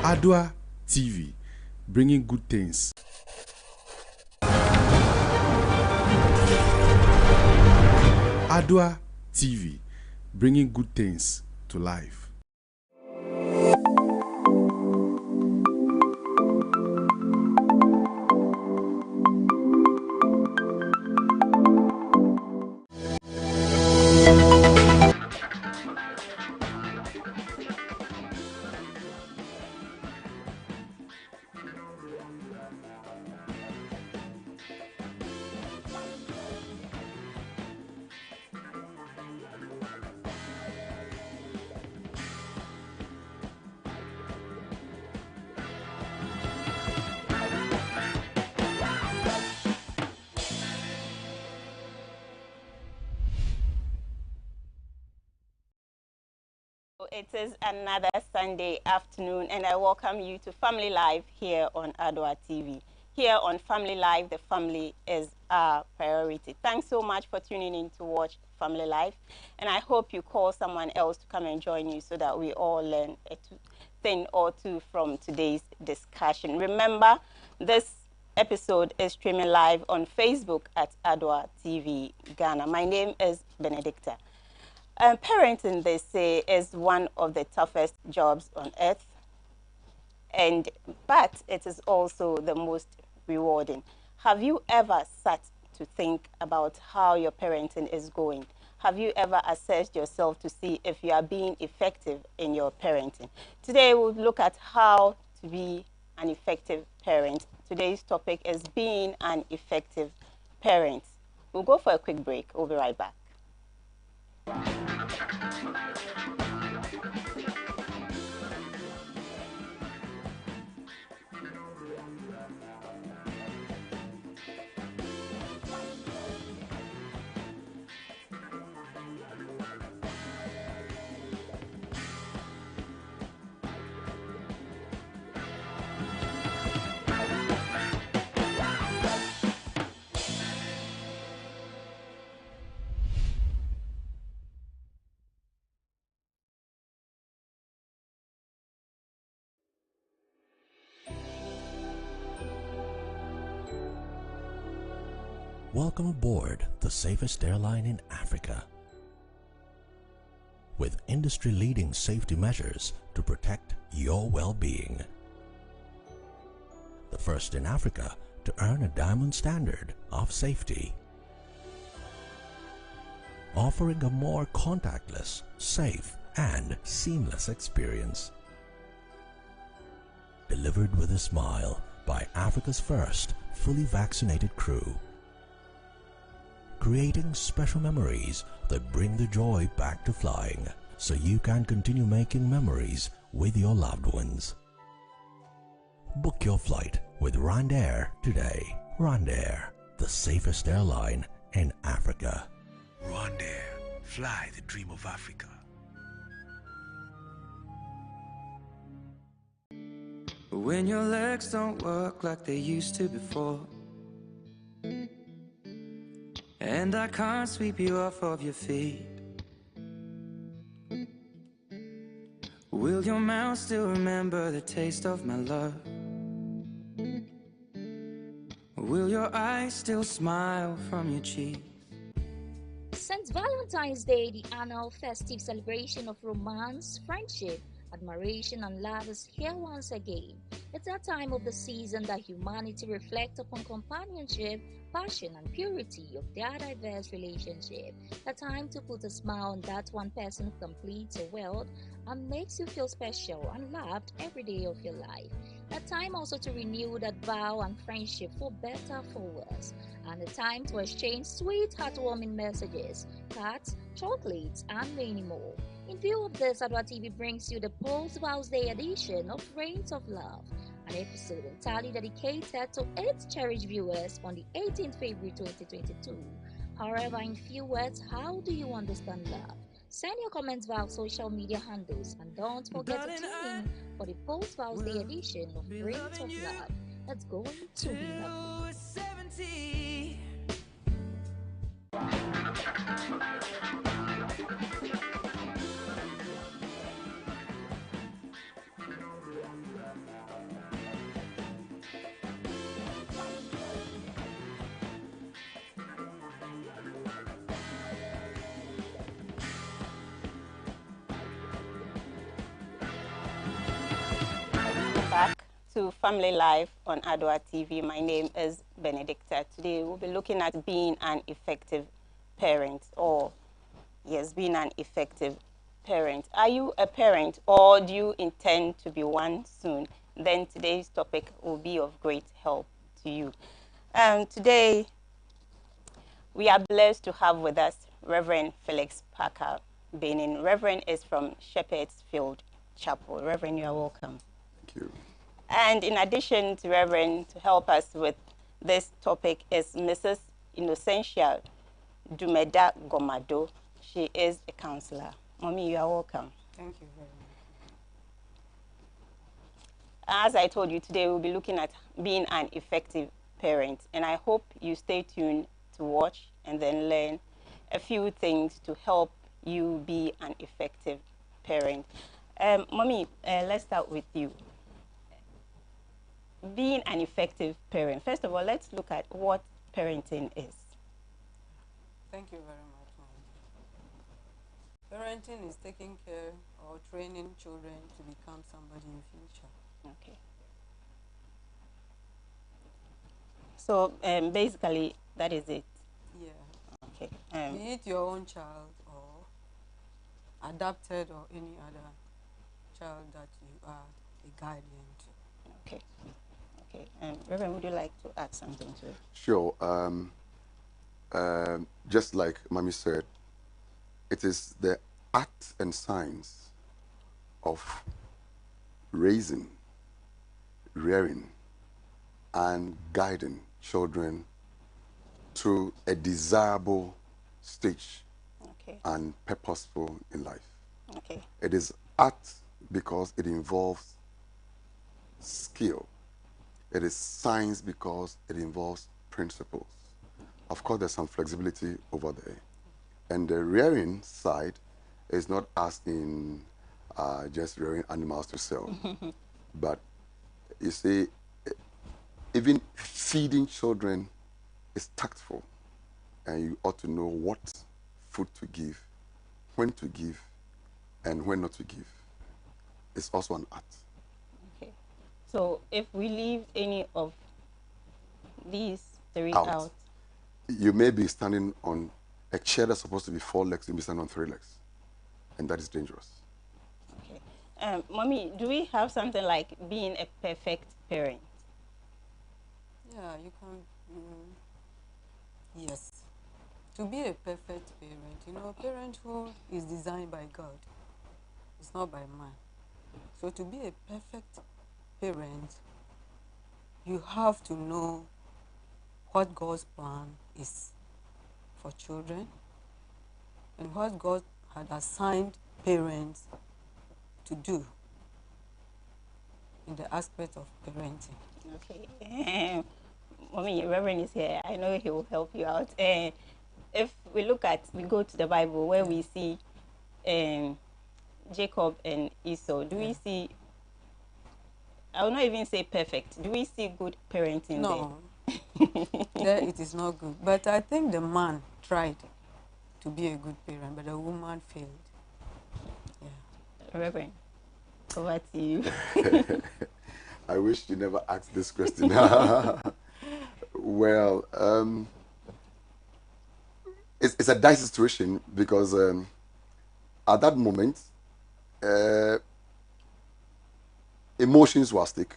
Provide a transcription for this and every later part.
Adwa TV, bringing good things. Adwa TV, bringing good things to life. It is another Sunday afternoon, and I welcome you to Family Live here on Adwa TV. Here on Family Live, the family is our priority. Thanks so much for tuning in to watch Family Live, and I hope you call someone else to come and join you so that we all learn a thing or two from today's discussion. Remember, this episode is streaming live on Facebook at Adwa TV Ghana. My name is Benedicta. Parenting, they say, is one of the toughest jobs on earth, but it is also the most rewarding. Have you ever sat to think about how your parenting is going? Have you ever assessed yourself to see if you are being effective in your parenting? Today we'll look at how to be an effective parent. Today's topic is being an effective parent. We'll go for a quick break. We'll be right back. Welcome aboard the safest airline in Africa. With industry-leading safety measures to protect your well-being. The first in Africa to earn a diamond standard of safety. Offering a more contactless, safe, and seamless experience. Delivered with a smile by Africa's first fully vaccinated crew. Creating special memories that bring the joy back to flying so you can continue making memories with your loved ones. Book your flight with RwandAir today. RwandAir, the safest airline in Africa. RwandAir, fly the dream of Africa. When your legs don't work like they used to before, and I can't sweep you off of your feet, will your mouth still remember the taste of my love? Will your eyes still smile from your cheeks? Since Valentine's Day, the annual festive celebration of romance, friendship, admiration, and love is here once again. It's that time of the season that humanity reflects upon companionship, passion, and purity of their diverse relationship. A time to put a smile on that one person who completes your world and makes you feel special and loved every day of your life. A time also to renew that vow and friendship for better, for worse. And a time to exchange sweet, heartwarming messages, cards, chocolates, and many more. In view of this, Adwa TV brings you the Post-Vows Day edition of Reigns of Love, an episode entirely dedicated to its cherished viewers on the 18th February 2022. However, in few words, how do you understand love? Send your comments via social media handles and don't forget to tune in for the Post-Vows Day edition of Reigns of Love. That's going to be lovely. to Family Life on Adwa TV. My name is Benedicta. Today we'll be looking at being an effective parent, or yes, being an effective parent. Are you a parent, or do you intend to be one soon? Then today's topic will be of great help to you. Today we are blessed to have with us Reverend Felix Parker Benin. Reverend is from Shepherd's Field Chapel. Reverend, you are welcome. Thank you. And in addition to Reverend, to help us with this topic is Mrs. Innocentia Dumeda Gomado. She is a counselor. Mommy, you are welcome. Thank you very much. As I told you, today we'll be looking at being an effective parent. And I hope you stay tuned to watch and then learn a few things to help you be an effective parent. Mommy, let's start with you. Being an effective parent. First of all, let's look at what parenting is. Thank you very much, Mom. Parenting is taking care or training children to become somebody in future. Okay. So basically, that is it. Yeah. Okay. Be it your own child or adopted or any other child that you are a guardian to. Okay. Okay. Reverend, would you like to add something to it? Sure. Just like Mami said, it is the art and science of raising, rearing, and guiding children to a desirable stage Okay. and purposeful in life. Okay. It is art because it involves skill. It is science because it involves principles. Of course, there's some flexibility over there. And the rearing side is not as in just rearing animals to sell. But you see, even feeding children is tactful. And you ought to know what food to give, when to give, and when not to give. It's also an art. Okay. So if we leave any of these three Out. out, You may be standing on a chair that's supposed to be 4 legs, you'll be standing on 3 legs. And that is dangerous. okay. Mommy, do we have something like being a perfect parent? Yeah, you can. Yes. To be a perfect parent, parenthood is designed by God. It's not by man. So to be a perfect parent, you have to know what God's plan is for children and what God had assigned parents to do in the aspect of parenting. Okay. Mommy, Reverend is here. I know he will help you out. If we go to the Bible where we see Jacob and Esau, do we see, I will not even say perfect, do we see good parenting No, there it is not good. But I think the man tried to be a good parent, but the woman failed. Yeah. there? Reverend, over to you. I wish you never asked this question. Well, it's a dicey situation because at that moment, emotions were at stake.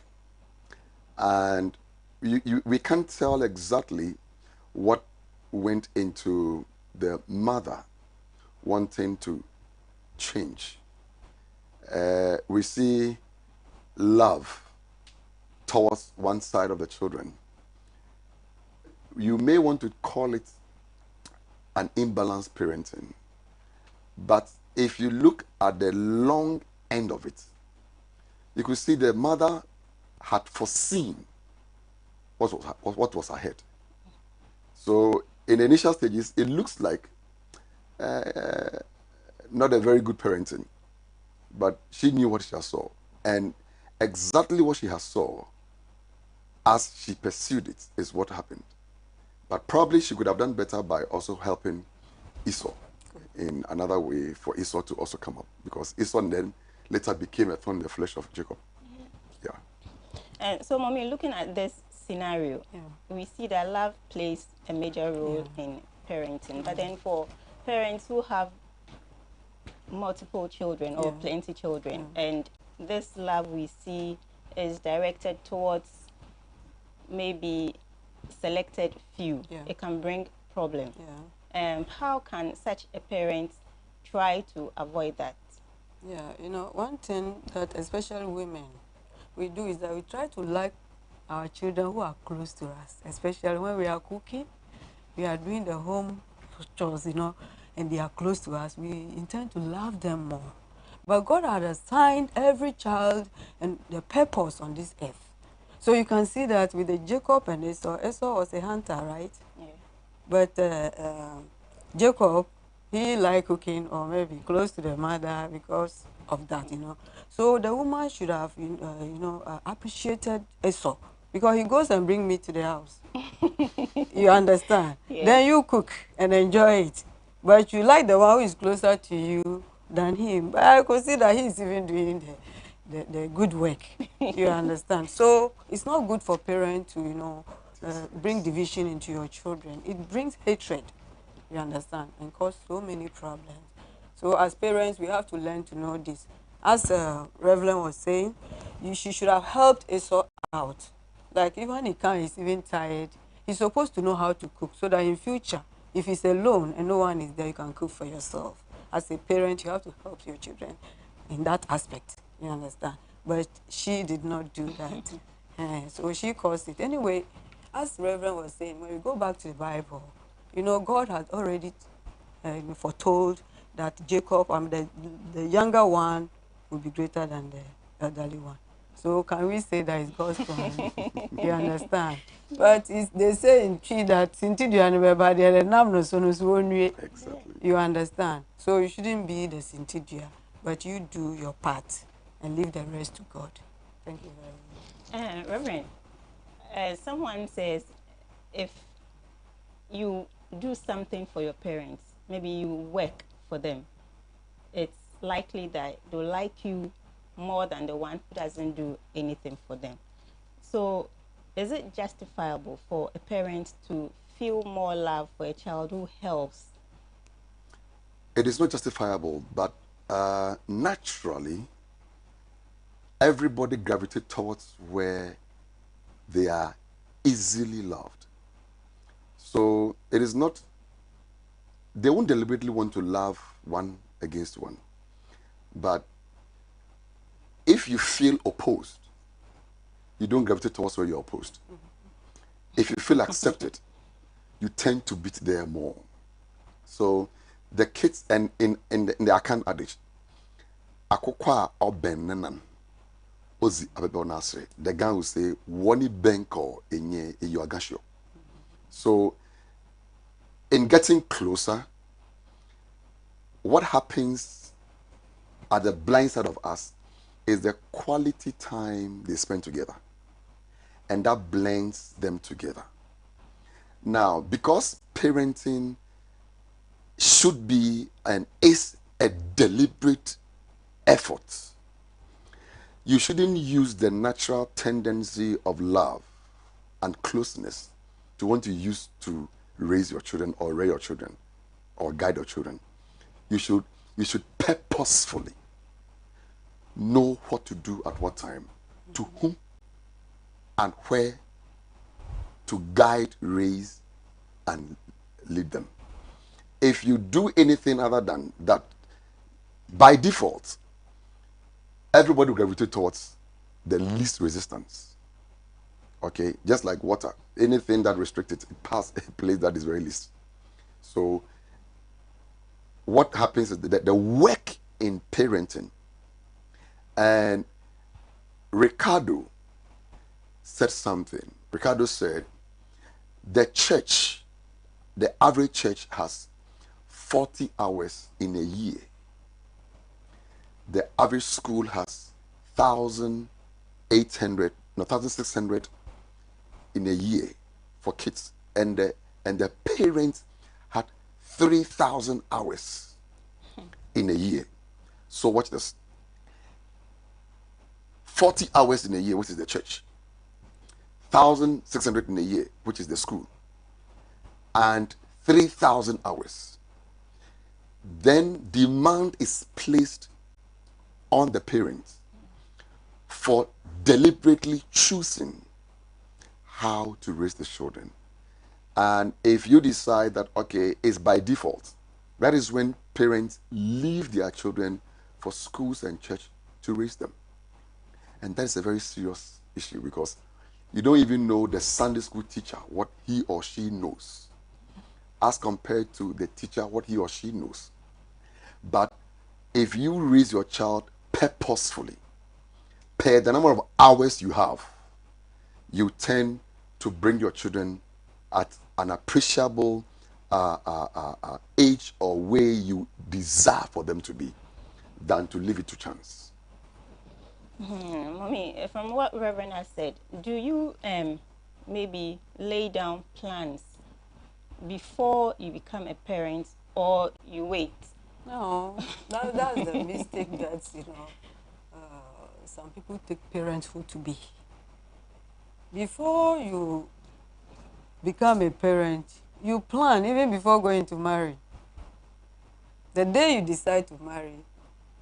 And we can't tell exactly what went into the mother wanting to change. We see love towards one side of the children. You may want to call it an imbalanced parenting, but if you look at the long end of it, you could see the mother had foreseen what was ahead. So in the initial stages, it looks like not a very good parenting, but she knew what she has saw, and exactly what she has saw as she pursued it is what happened. But probably she could have done better by also helping Esau in another way for Esau to also come up, because Esau then later became a thorn in the flesh of Jacob. Yeah. And so, Mommy, looking at this scenario, Yeah. we see that love plays a major role Yeah. in parenting. But then for parents who have multiple children or Yeah. plenty children, Yeah. and this love we see is directed towards maybe selected few, Yeah. it can bring problems. Yeah. How can such a parent try to avoid that? Yeah, you know, one thing that especially women we do is that we try to like our children who are close to us, especially when we are cooking, we are doing the home chores, you know, and they are close to us. We intend to love them more. But God had assigned every child and the purpose on this earth. So you can see that with the Jacob and Esau, Esau was a hunter, right? Yeah. But Jacob, he liked cooking or maybe close to the mother because of that, you know. So the woman should have, appreciated Esau because he goes and bring meat to the house. You understand? Yeah. Then you cook and enjoy it. But you like the one who is closer to you than him. But I could see that he is even doing the good work. You understand? So it's not good for parents to, bring division into your children. It brings hatred. You understand? And cause so many problems. So as parents, we have to learn to know this. As Reverend was saying, she should have helped Esau out. Like even he can, he's even tired. He's supposed to know how to cook so that in future, if he's alone and no one is there, you can cook for yourself. As a parent, you have to help your children in that aspect. You understand? But she did not do that. So she caused it. Anyway, as Reverend was saying, when we go back to the Bible, you know, God had already foretold that Jacob, the younger one, will be greater than the elderly one. So can we say that it's God's plan? You understand? But they say in tree that Exactly. you understand? So you shouldn't be the Sintidia, but you do your part and leave the rest to God. Thank you very much. Reverend, someone says if you do something for your parents, maybe you work for them, it's likely that they'll like you more than the one who doesn't do anything for them. So, is it justifiable for a parent to feel more love for a child who helps? It is not justifiable, but naturally, everybody gravitates towards where they are easily loved. So it is not, they won't deliberately want to love one against one. But if you feel opposed, you don't gravitate towards where you're opposed. If you feel accepted, you tend to beat there more. So the kids, and in the Akan adage, akokwa or benenan, ozi abebe onasre. The guy will say, "Wani benko enye eyoagasho." So in getting closer, what happens at the blind side of us is the quality time they spend together, and that blends them together. Now, because parenting should be and is a deliberate effort, you shouldn't use the natural tendency of love and closeness to want to use to raise your children or rear your children or guide your children. You should purposefully know what to do at what time, to whom and where to guide, raise, and lead them. If you do anything other than that, by default, everybody will gravitate towards the least resistance. Okay, just like water, anything that restricts it, it passes a place that is very least. So, what happens is that the work in parenting, and Ricardo said something. Ricardo said, the church, the average church has 40 hours in a year. The average school has 1,600 in a year for kids, and the parents had 3,000 hours in a year. So watch this: 40 hours in a year, which is the church. 1,600 in a year, which is the school, and 3,000 hours, then demand is placed on the parents for deliberately choosing how to raise the children. And if you decide that, okay, it's by default, that is when parents leave their children for schools and church to raise them. And that is a very serious issue, because you don't even know the Sunday school teacher what he or she knows, as compared to the teacher what he or she knows. But if you raise your child purposefully, per the number of hours you have, you tend to bring your children at an appreciable age or way you desire for them to be, than to leave it to chance. Mommy, from what Reverend has said, do you maybe lay down plans before you become a parent, or you wait? No, that's the mistake that, some people take parenthood to be. Before you become a parent, you plan even before going to marry. The day you decide to marry,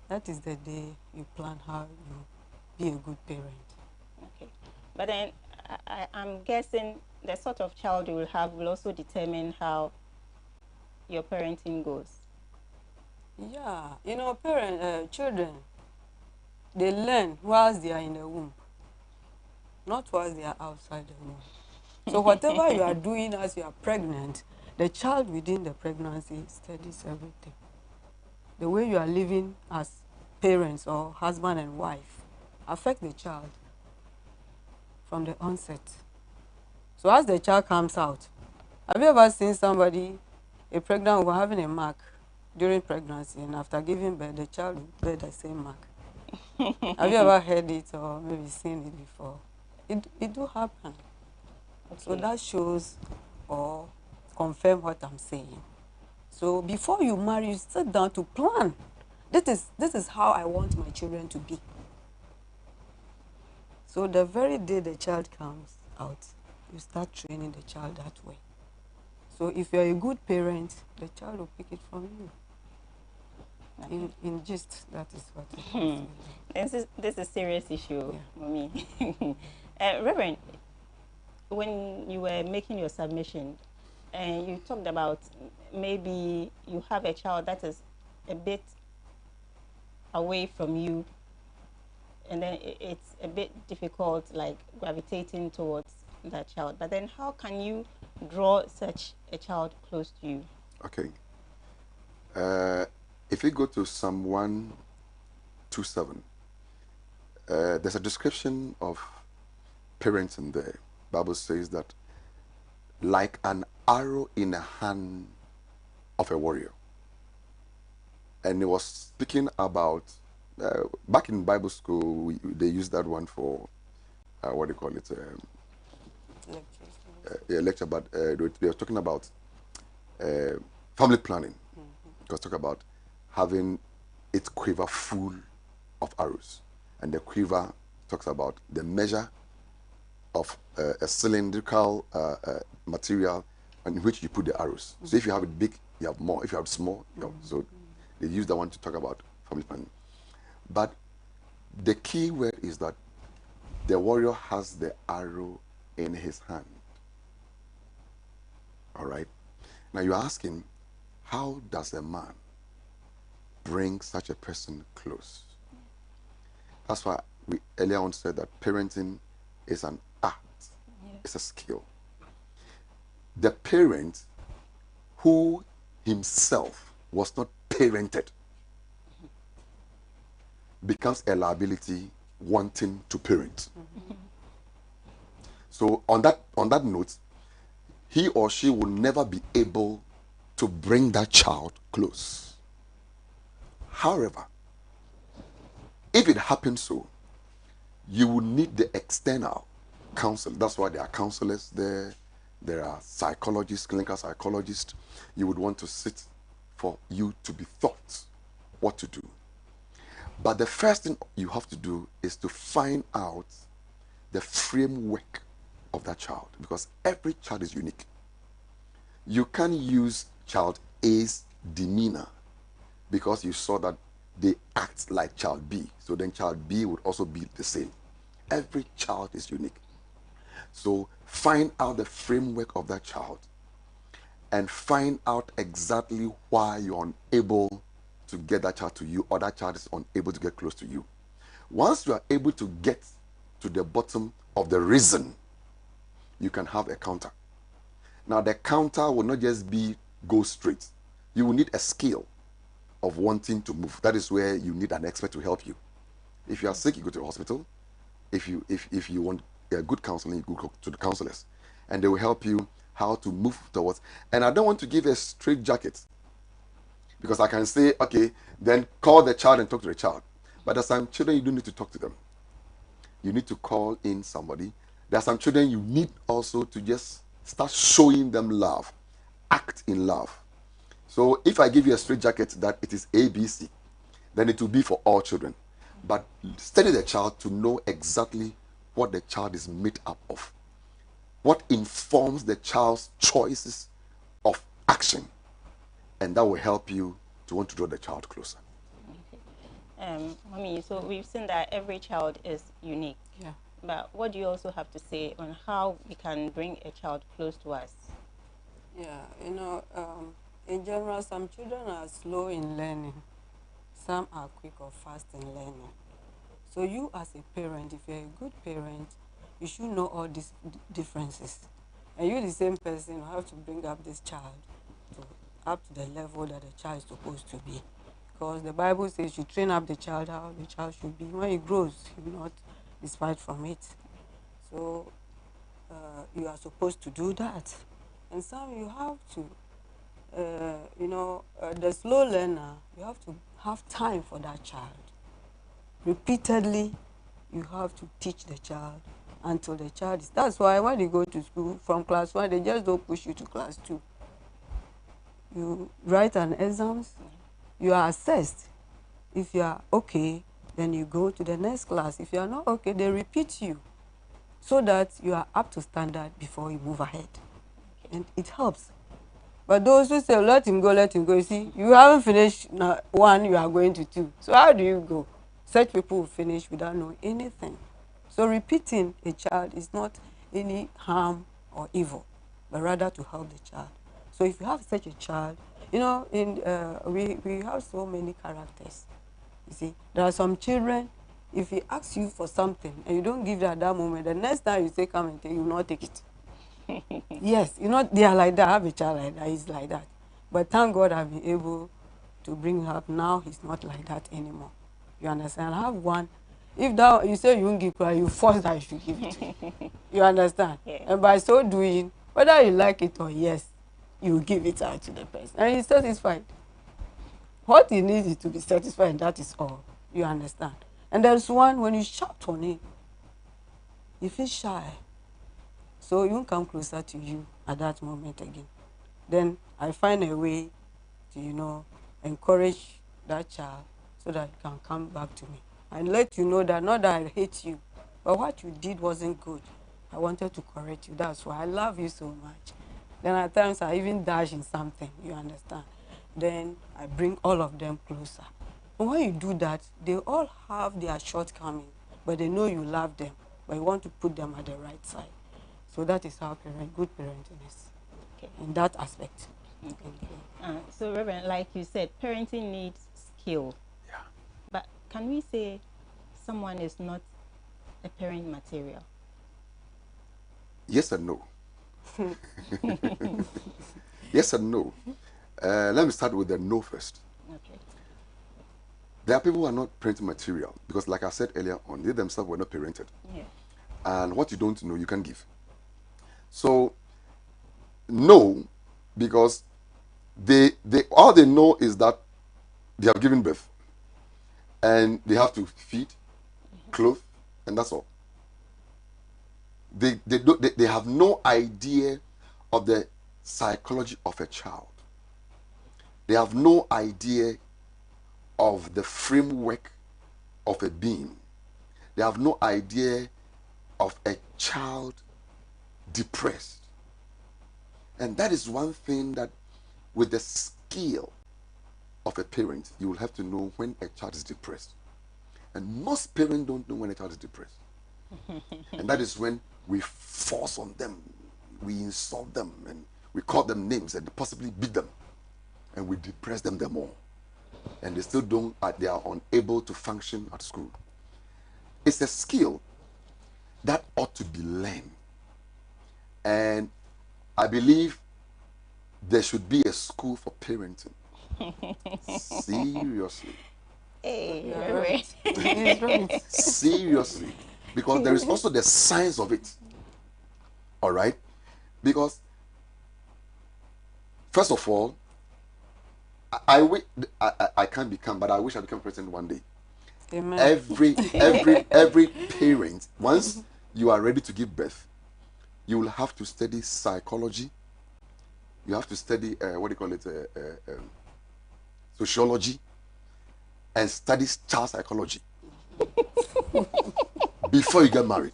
that is the day you plan how you be a good parent. Okay. But then I'm guessing the sort of child you will have will also determine how your parenting goes. Yeah, children, they learn whilst they are in the womb, not whilst they are outside the womb. So whatever you are doing as you are pregnant, the child within the pregnancy studies everything. The way you are living as parents or husband and wife affect the child from the onset. So as the child comes out, have you ever seen somebody, a pregnant woman, having a mark during pregnancy, and after giving birth, the child will bear the same mark? Have you ever heard it or maybe seen it before? It do happen. Okay. So that shows or confirm what I'm saying. So before you marry, you sit down to plan. This is how I want my children to be. So the very day the child comes out, you start training the child that way. So if you're a good parent, the child will pick it from you. Okay. In gist, that is what it is. This is a serious issue, yeah. Mommy. Reverend, when you were making your submission, and you talked about maybe you have a child that is a bit away from you, and then it's a bit difficult, like gravitating towards that child. But then how can you draw such a child close to you? Okay. If you go to Psalm 127, there's a description of parents in there. Bible says that like an arrow in the hand of a warrior. And it was speaking about, back in Bible school, they used that one for, what do you call it? Lecture, but they were talking about family planning. Because talk about having its quiver full of arrows. And the quiver talks about the measure of a cylindrical material in which you put the arrows. So if you have it big, you have more. If you have it small, you have. So they use that one to talk about family planning. But the key word is that the warrior has the arrow in his hand. All right? Now you're asking, how does a man bring such a person close? That's why we earlier on said that parenting is an art. Yeah. It's a skill. The parent who himself was not parented becomes a liability wanting to parent. So on that note, he or she will never be able to bring that child close. However, if it happens so, you will need the external counsel. That's why there are counselors there. There are psychologists, clinical psychologists. You would want to sit for you to be taught what to do. But the first thing you have to do is to find out the framework of that child, because every child is unique. You can't use child A's demeanor because you saw that they act like child B. So then child B would also be the same. Every child is unique. So find out the framework of that child and find out exactly why you're unable to get that child to you, or that child is unable to get close to you. Once you are able to get to the bottom of the reason, you can have a counter. Now, the counter will not just be go straight. You will need a skill of wanting to move. That is where you need an expert to help you. If you are sick, you go to the hospital. If you want good counseling, you go to the counselors, and they will help you how to move towards. And I don't want to give a straight jacket, because I can say, okay, then call the child and talk to the child. But there's some children you don't need to talk to them. You need to call in somebody. There are some children you need also to just start showing them love, act in love. So if I give you a straight jacket that it is ABC, then it will be for all children. But study the child to know exactly what the child is made up of, what informs the child's choices of action, and that will help you to want to draw the child closer. Mommy, so we've seen that every child is unique. Yeah. But what do you also have to say on how we can bring a child close to us? Yeah, in general, some children are slow in learning. Some are quick or fast in learning. So you as a parent, if you're a good parent, you should know all these differences. And you, the same person, have to bring up this child up to the level that the child is supposed to be. Because the Bible says you train up the child how the child should be. When he grows, he will not despise from it. So you are supposed to do that. And some you have to, the slow learner, you have to have time for that child. Repeatedly, you have to teach the child until the child is. That's why when you go to school from class 1, they just don't push you to class 2. You write an exams, you are assessed. If you are okay, then you go to the next class. If you are not okay, they repeat you so that you are up to standard before you move ahead. And it helps. But those who say, let him go, you see, you haven't finished 1, you are going to 2. So how do you go? Such people will finish without knowing anything. So repeating a child is not any harm or evil, but rather to help the child. So if you have such a child, we have so many characters. You see, there are some children, if he asks you for something and you don't give it at that moment, the next time you say come and take, you will not take it. Yes, they are like that. I have a child like that, he's like that. But thank God I've been able to bring him up. Now he's not like that anymore. You understand? I have one. If that you say you won't give it, you force that you should give it. You understand? Yeah. And by so doing, whether you like it or yes, you give it out to the person. And he's satisfied. What he needs is to be satisfied, and that is all. You understand? And there's one, when you shout on him, he feels shy. So he won't come closer to you at that moment again. Then I find a way to, encourage that child so that he can come back to me. And let you know that not that I hate you, but what you did wasn't good. I wanted to correct you. That's why I love you so much. Then at times I even dash in something, you understand? Then I bring all of them closer. And when you do that, they all have their shortcomings, but they know you love them, but you want to put them at the right side. So that is how good parenting is, Okay. in that aspect. Okay. So Reverend, like you said, parenting needs skill. Yeah. But can we say someone is not a parent material? Yes and no. Yes and no. Let me start with the no first. Okay. There are people who are not parenting material because, like I said earlier on, they themselves were not parented. Yeah. And what you don't know, you can give. So, no, because they all they know is that they have given birth and they have to feed, clothe, and that's all. They have no idea of the psychology of a child. They have no idea of the framework of a being. They have no idea of a child depressed. And that is one thing that, with the skill of a parent, you will have to know when a child is depressed. And most parents don't know when a child is depressed. And that is when we force on them, we insult them, and we call them names and possibly beat them. And we depress them the more. And they still don't, they are unable to function at school. It's a skill that ought to be learned. And I believe there should be a school for parenting. Seriously. Hey, You're Reverend. right. He's right. Seriously. Because there is also the science of it. All right? Because, first of all, I can't become, but I wish I become president one day. Amen. Every parent, once you are ready to give birth, you will have to study psychology. You have to study sociology, and study child psychology before you get married.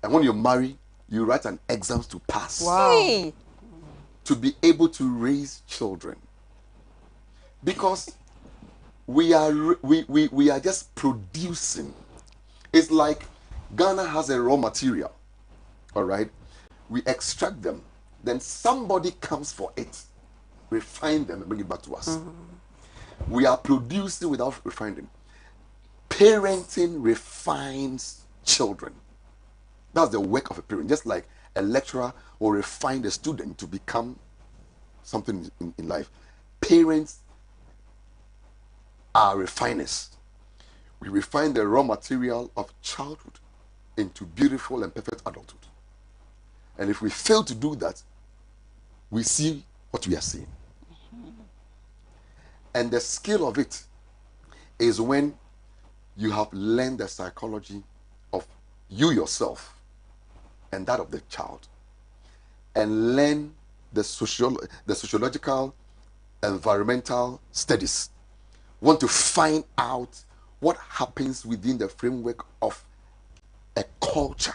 And when you marry, you write an exams to pass. Wow. Hey. To be able to raise children. Because we are just producing. It's like Ghana has a raw material. All right? We extract them. Then somebody comes for it, refine them, and bring it back to us. We are producing without refining. Parenting refines children. That's the work of a parent. Just like a lecturer will refine the student to become something in life. Parents are refiners. We refine the raw material of childhood into beautiful and perfect adulthood. And if we fail to do that, we see what we are seeing. And the skill of it is when you have learned the psychology of you yourself and that of the child, and learn the sociological, environmental studies. Want to find out what happens within the framework of a culture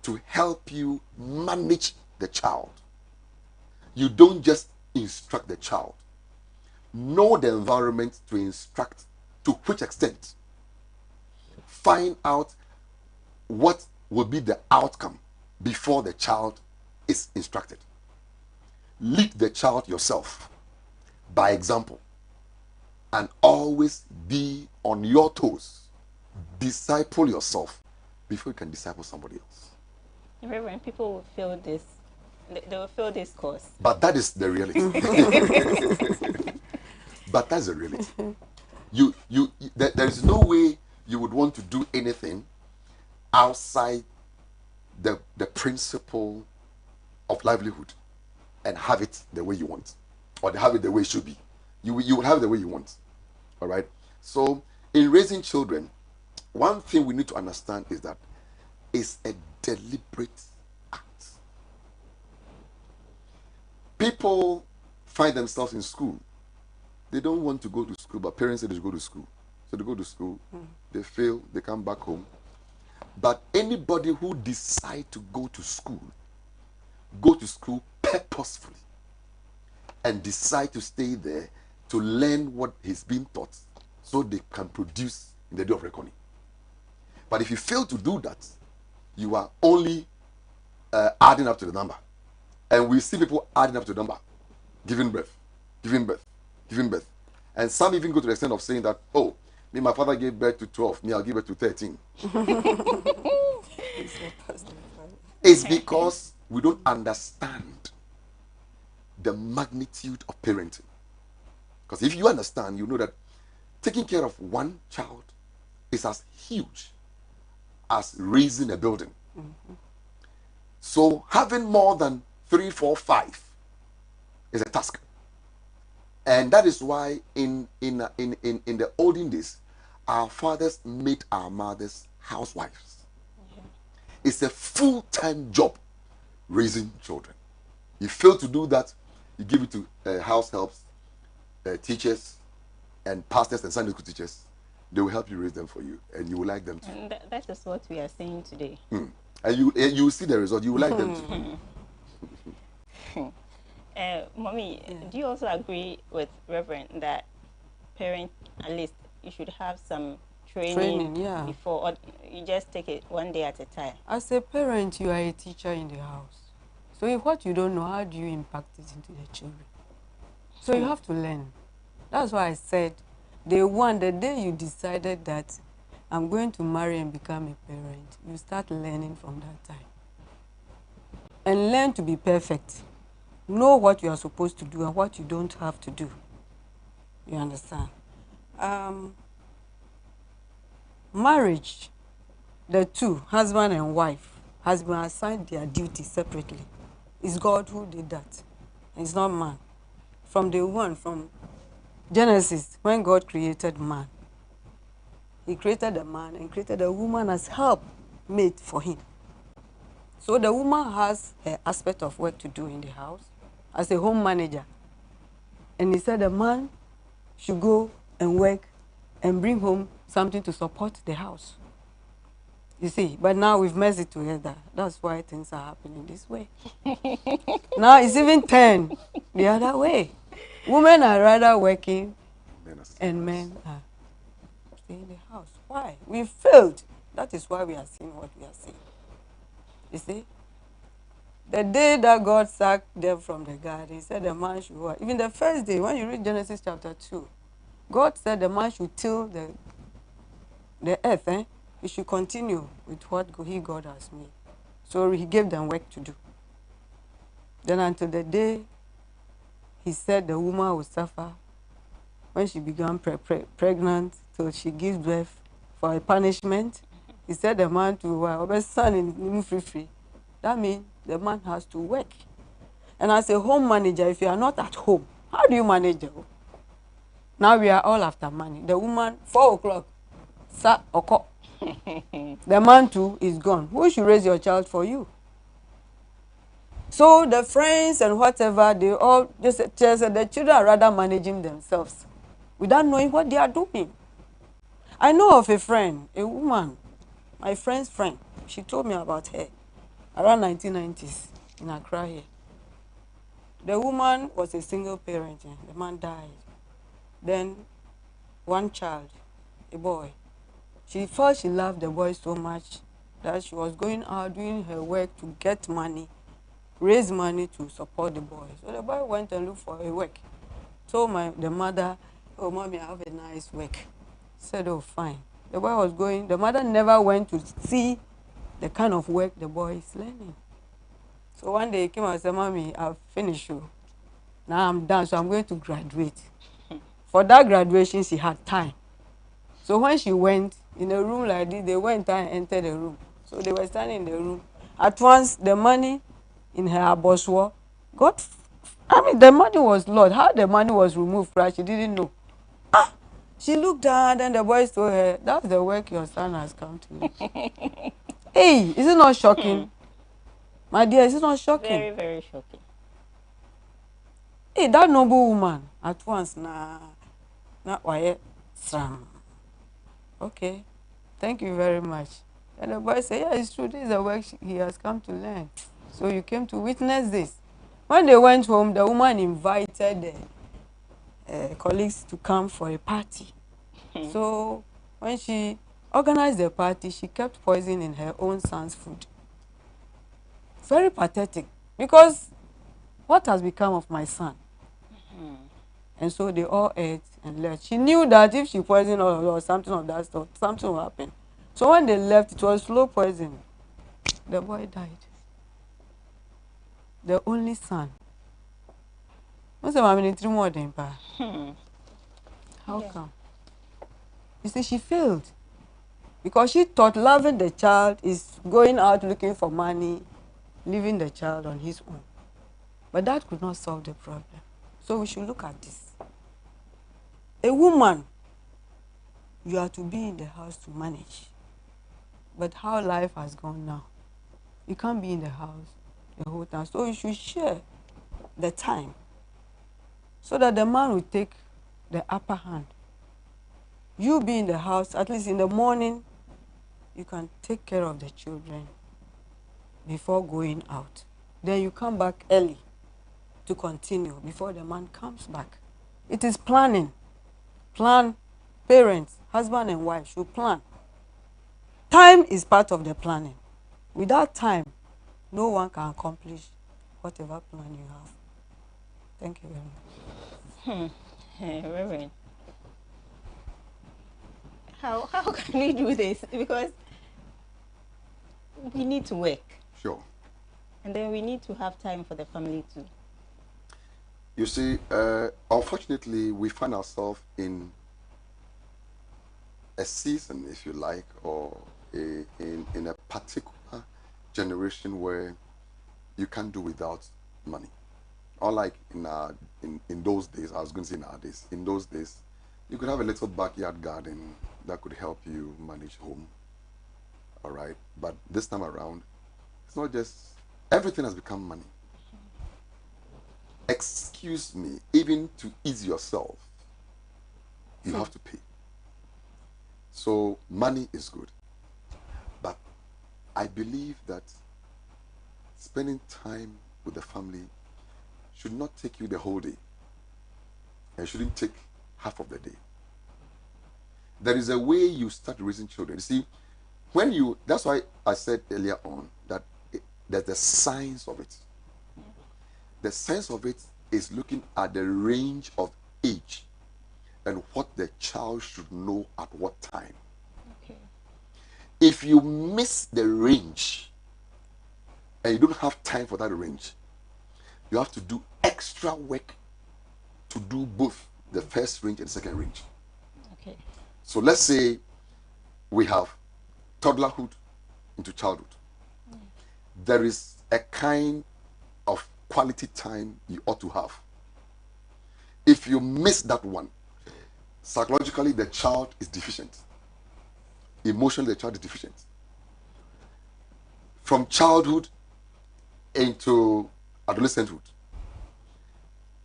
to help you manage the child. You don't just instruct the child. Know the environment to instruct to which extent. Find out what will be the outcome before the child is instructed. Lead the child yourself by example, and always be on your toes. Disciple yourself before you can disciple somebody else. Reverend, people will feel this. They will feel this course. But that is the reality. But that's the reality. There is no way you would want to do anything outside the principle of livelihood and have it the way you want, or have it the way it should be. You will have it the way you want. All right. So in raising children, one thing we need to understand is that it's a deliberate act. People find themselves in school. They don't want to go to school, but parents say they should go to school. So they go to school, they fail, they come back home. But anybody who decides to go to school purposefully and decide to stay there to learn what is being taught so they can produce in the day of reckoning. But if you fail to do that, you are only adding up to the number. And we see people adding up to the number, giving birth. And some even go to the extent of saying that, oh, me, my father gave birth to 12, me, I'll give birth to 13. It's because we don't understand the magnitude of parenting. Because if you understand, you know that taking care of one child is as huge as raising a building. So having more than 3, 4, 5 is a task. And that is why in the olden days, our fathers made our mothers housewives. It's a full-time job raising children. You fail to do that, you give it to house helps, teachers, and pastors and Sunday school teachers. They will help you raise them for you, and you will like them too. And that is what we are saying today. And you see the result. You will like them too. Mommy, Yeah. do you also agree with Reverend that parents, at least, you should have some training, Yeah. before, or you just take it one day at a time? As a parent, you are a teacher in the house. So if what you don't know, how do you impact it into the children? So you have to learn. That's why I said, the day you decided that I'm going to marry and become a parent, you start learning from that time. And learn to be perfect. Know what you are supposed to do and what you don't have to do. You understand? Marriage, the two, husband and wife, has been assigned their duties separately. It's God who did that. It's not man. From Genesis, when God created man, he created a man and created a woman as helpmate for him. So the woman has her aspect of work to do in the house as a home manager. And he said the man should go and work and bring home something to support the house. You see, but now we've merged it together. That's why things are happening this way. Now it's even turned the other way. Women are rather working and men are staying in the house. Why? We failed. That is why we are seeing what we are seeing. You see? The day that God sacked them from the garden, he said the man should work. Even the first day, when you read Genesis chapter 2, God said the man should till the earth. He should continue with what God has made. So he gave them work to do. Then until the day he said the woman will suffer when she began pregnant till she gives birth for a punishment. He said the man to obey son in free. That means the man has to work. And as a home manager, if you are not at home, how do you manage the home? Now we are all after money. The woman, 4 o'clock, the man too is gone. Who should raise your child for you? So the friends and whatever, they all just the children are rather managing themselves without knowing what they are doing. I know of a friend, a woman, my friend's friend. She told me about her around 1990s in Accra here. The woman was a single parent. The man died. Then one child, a boy. She felt she loved the boy so much that she was going out doing her work to get money, raise money to support the boy. So the boy went and looked for a work. Told the mother, "Oh, mommy, I have a nice work." Said, "Oh, fine." The boy was going. The mother never went to see the kind of work the boy is learning. So one day he came and said, "Mommy, I've finished you. Now I'm done, so I'm going to graduate." For that graduation, she had time. So when she went in a room like this, they went and entered the room. So they were standing in the room. At once, the money in her aboswa the money was lost. How the money was removed, right? She didn't know. She looked down, and the boys told her, "That's the work your son has come to do." Hey, is it not shocking? My dear, is it not shocking? Very, very shocking. Hey, that noble woman, at once, why, Sam. Okay, thank you very much. And the boy said, "Yeah, it's true. This is the work he has come to learn. So you came to witness this." When they went home, the woman invited the colleagues to come for a party. So when she organized the party, she kept poison in her own son's food. Very pathetic, because what has become of my son? And so they all ate and left. She knew that if she poisoned or something of that stuff, something will happen. So when they left, it was slow poison. The boy died. The only son. How come? You see, she failed. Because she thought loving the child is going out looking for money, leaving the child on his own. But that could not solve the problem. So we should look at this. A woman, you are to be in the house to manage. But how life has gone now, you can't be in the house the whole time. So you should share the time so that the man will take the upper hand. You be in the house, at least in the morning, you can take care of the children. before going out. Then you come back early to continue before the man comes back. It is planning. Plan. Parents, husband and wife should plan. Time is part of the planning. Without time, no one can accomplish whatever plan you have. Thank you very much. Reverend, how can we do this? Because we need to work. Sure. And then we need to have time for the family too. You see, unfortunately, we find ourselves in a season, if you like, or in a particular generation where you can't do without money. Unlike in those days, I was going to say nowadays, in those days, you could have a little backyard garden that could help you manage home. All right. But this time around, it's not just, everything has become money. Excuse me, even to ease yourself, you have to pay. So money is good. But I believe that spending time with the family should not take you the whole day. It shouldn't take half of the day. There is a way you start raising children. You see, when you, that's why I said earlier on that there's the science of it. The science of it is looking at the range of age and what the child should know at what time. Okay. If you miss the range and you don't have time for that range, you have to do extra work to do both the first range and the second range. Okay. So let's say we have toddlerhood into childhood. There is a kind of quality time you ought to have. If you miss that one, psychologically the child is deficient. Emotionally the child is deficient. From childhood into adolescenthood,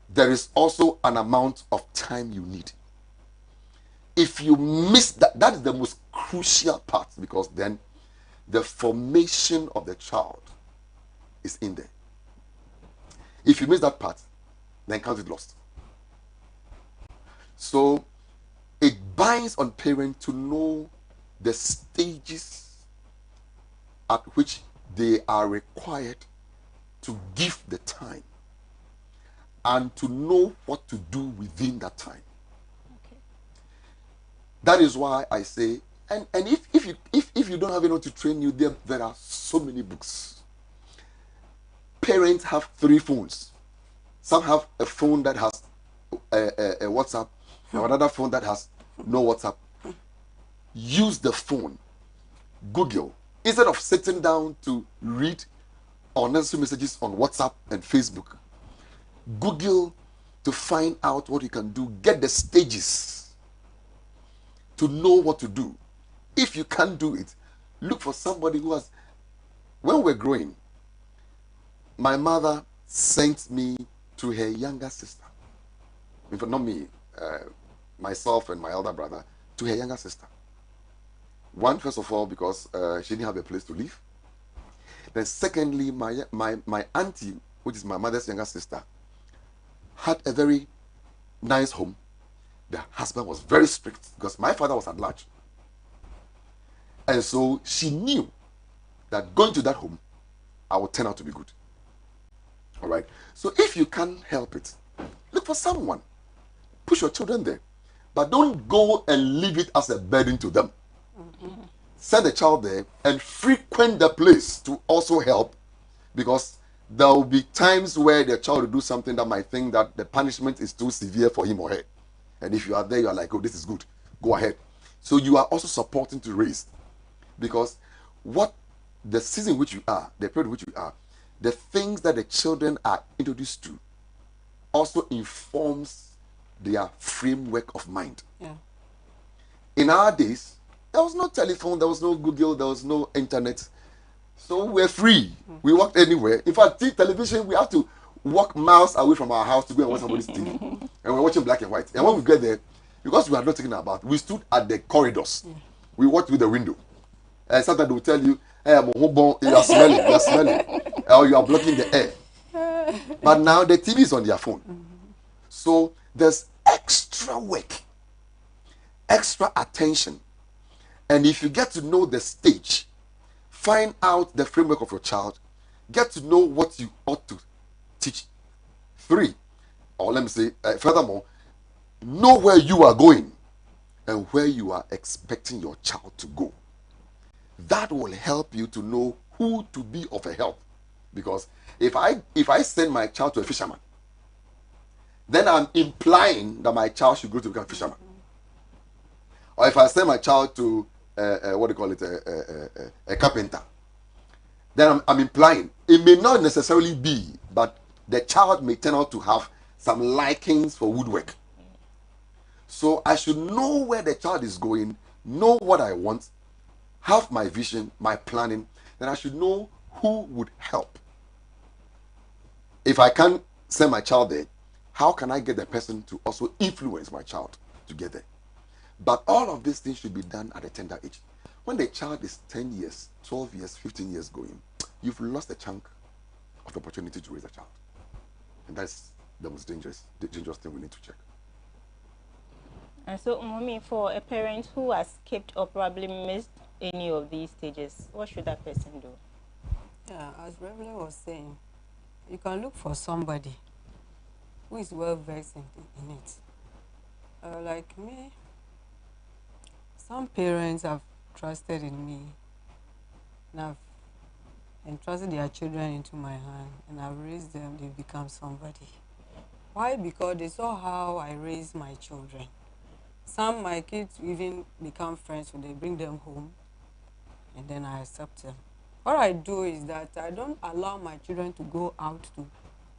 there is also an amount of time you need. If you miss that, that is the most crucial part, because then the formation of the child is in there. If you miss that part, then count it lost. So it binds on parents to know the stages at which they are required to give the time and to know what to do within that time. Okay. That is why I say, and if you don't have anyone to train you, there are so many books. Parents have 3 phones. Some have a phone that has a WhatsApp, and another phone that has no WhatsApp. Use the phone. Google. Instead of sitting down to read unnecessary messages on WhatsApp and Facebook, Google to find out what you can do. Get the stages to know what to do. If you can't do it, look for somebody who has. When we're growing, my mother sent me to her younger sister. In fact, not me, myself and my elder brother, to her younger sister. One, first of all, because she didn't have a place to live. Then secondly, my auntie, which is my mother's younger sister, had a very nice home. The husband was very strict because my father was at large. And so she knew that going to that home, I would turn out to be good. All right. So if you can't help it, look for someone. Push your children there. But don't go and leave it as a burden to them. Mm-hmm. Send the child there and frequent the place to also help, because there will be times where the child will do something that might think that the punishment is too severe for him or her. And if you are there, you are like, oh, this is good. Go ahead. So you are also supporting to raise. Because what the season in which you are, the period in which you are, the things that the children are introduced to also informs their framework of mind. Yeah. In our days, there was no telephone, there was no Google, there was no internet. So we're free. We walked anywhere. In fact, television, we have to walk miles away from our house to go and watch somebody's TV. And we're watching black and white. And when we get there, because we are not taking our bath, we stood at the corridors. We walked through the window. And sometimes they will tell you, You are smelling, you are smelling, or you are blocking the air. But now the TV is on their phone. So there's extra work, extra attention. And if you get to know the stage, find out the framework of your child, get to know what you ought to teach. 3, or let me say, furthermore, know where you are going and where you are expecting your child to go. That will help you to know who to be of a help. Because if I send my child to a fisherman, then I'm implying that my child should go to become a fisherman. Or if I send my child to what do you call it, a carpenter, then I'm implying it may not necessarily be, but the child may turn out to have some likings for woodwork. So I should know where the child is going, know what I want, have my vision, my planning. Then I should know who would help. If I can't send my child there, how can I get the person to also influence my child to get there? But all of these things should be done at a tender age. When the child is 10 years, 12 years, 15 years going, you've lost a chunk of the opportunity to raise a child. And that's the most dangerous thing we need to check. And so, mommy, for a parent who has skipped or probably missed any of these stages, what should that person do? Yeah, as Reverend was saying, you can look for somebody who is well versed in it. Like me, some parents have trusted in me and have entrusted their children into my hand, and I've raised them, they've become somebody. Why? Because they saw how I raised my children. Some my kids even become friends, so they bring them home and then I accept them. What I do is that I don't allow my children to go out to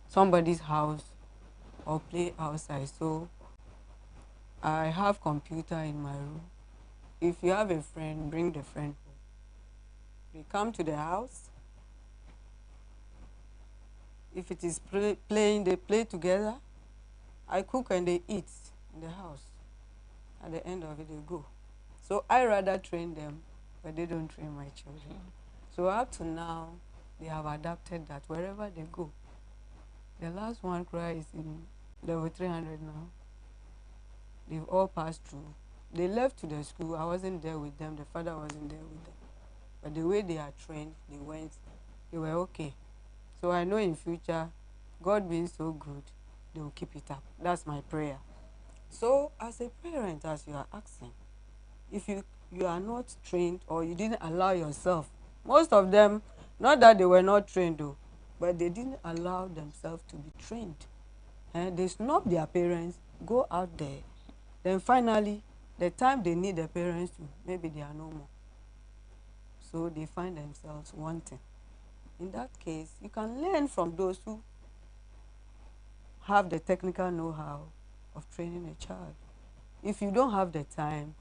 somebody's house or play outside. So I have computer in my room. If you have a friend, bring the friend home. They come to the house. If it is playing, they play together. I cook and they eat in the house. At the end of it, they go. So I rather train them, but they don't train my children. So up to now, they have adapted that wherever they go. The last one cry is in level 300 now. They've all passed through. They left to the school. I wasn't there with them. The father wasn't there with them. But the way they are trained, they went, they were okay. So I know in future, God being so good, they will keep it up. That's my prayer. So as a parent, as you are asking, if you are not trained or you didn't allow yourself, most of them, not that they were not trained though, but they didn't allow themselves to be trained. And they snub their parents, go out there. Then finally, the time they need their parents to, maybe they are no more. So they find themselves wanting. In that case, you can learn from those who have the technical know-how of training a child. If you don't have the time,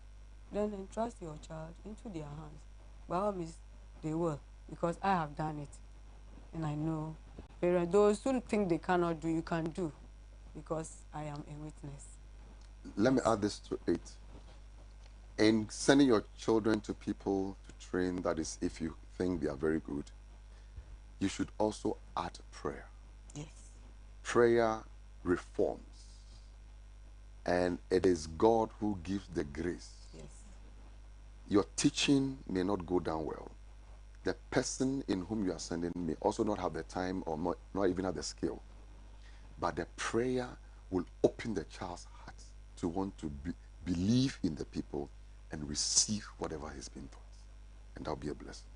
then entrust your child into their hands. By all means, they will, because I have done it. And I know parents, those who think they cannot do, you can do, because I am a witness. Let me add this to it. In sending your children to people to train, that is, if you think they are very good, you should also add prayer. Yes. Prayer reforms. And it is God who gives the grace. Yes. Your teaching may not go down well. The person in whom you are sending may also not have the time or not even have the skill. But the prayer will open the child's heart to want to believe in the people and receive whatever has been taught. And that'll be a blessing.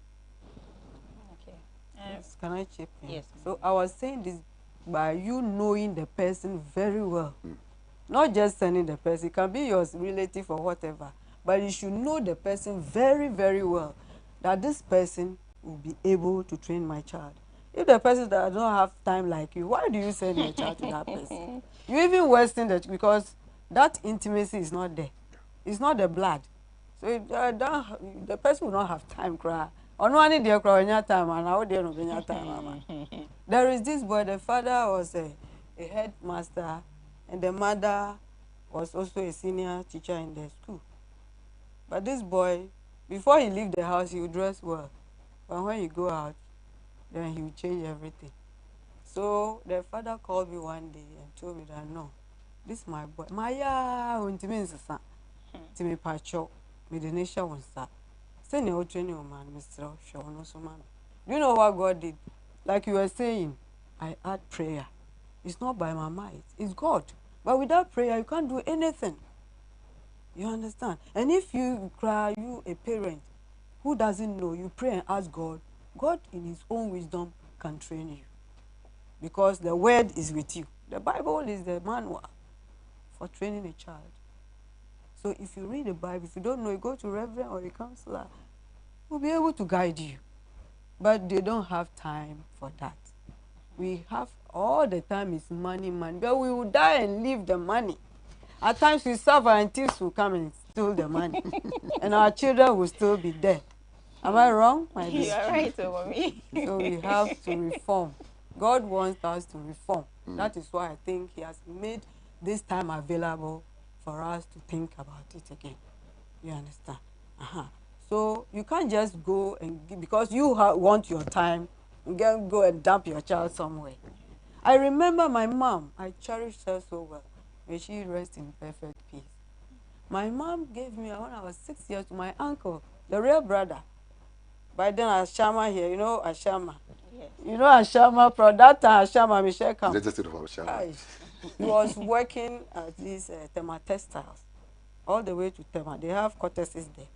Okay. Yes. Can I chip in? Yes. So I was saying this by you knowing the person very well. Not just sending the person. It can be your relative or whatever. But you should know the person very, very well. That this person will be able to train my child. If the person that don't have time like you, why do you send your child to that person? You even wasting that, because that intimacy is not there. It's not the blood. So the person will not have time cry. Or no need their cry time, and how they no time. There is this boy, the father was a headmaster, and the mother was also a senior teacher in the school. But this boy, before he leave the house, he would dress well. But when you go out, then he will change everything. So the father called me one day and told me that no, this is my boy. Maya, untimi nsesa. Timi pacho, me the nation won't start. Send your training man, Mr. Shawn man. Do you know what God did? Like you were saying, I add prayer. It's not by my might, it's God. But without prayer, you can't do anything. You understand? And if you cry, you a parent who doesn't know, you pray and ask God, God in his own wisdom can train you. Because the word is with you. The Bible is the manual for training a child. So if you read the Bible, if you don't know, you go to reverend or a counselor, who will be able to guide you. But they don't have time for that. We have all the time is money, money. But we will die and leave the money. At times we suffer and thieves will come and steal the money. And our children will still be there. Am I wrong, my dear? You are right, mommy. So we have to reform. God wants us to reform. That is why I think he has made this time available for us to think about it again. You understand? So you can't just go and because you want your time, you can go and dump your child somewhere. I remember my mom. I cherish her so well. May she rest in perfect peace. My mom gave me, when I was 6 years, to my uncle, the real brother. By then, Ashama here, you know Ashama. Yes. You know Ashama, from that time, Ashama, Michelle Camp. United States of America. He was working at these Tema textiles, all the way to Tema. They have cottages there,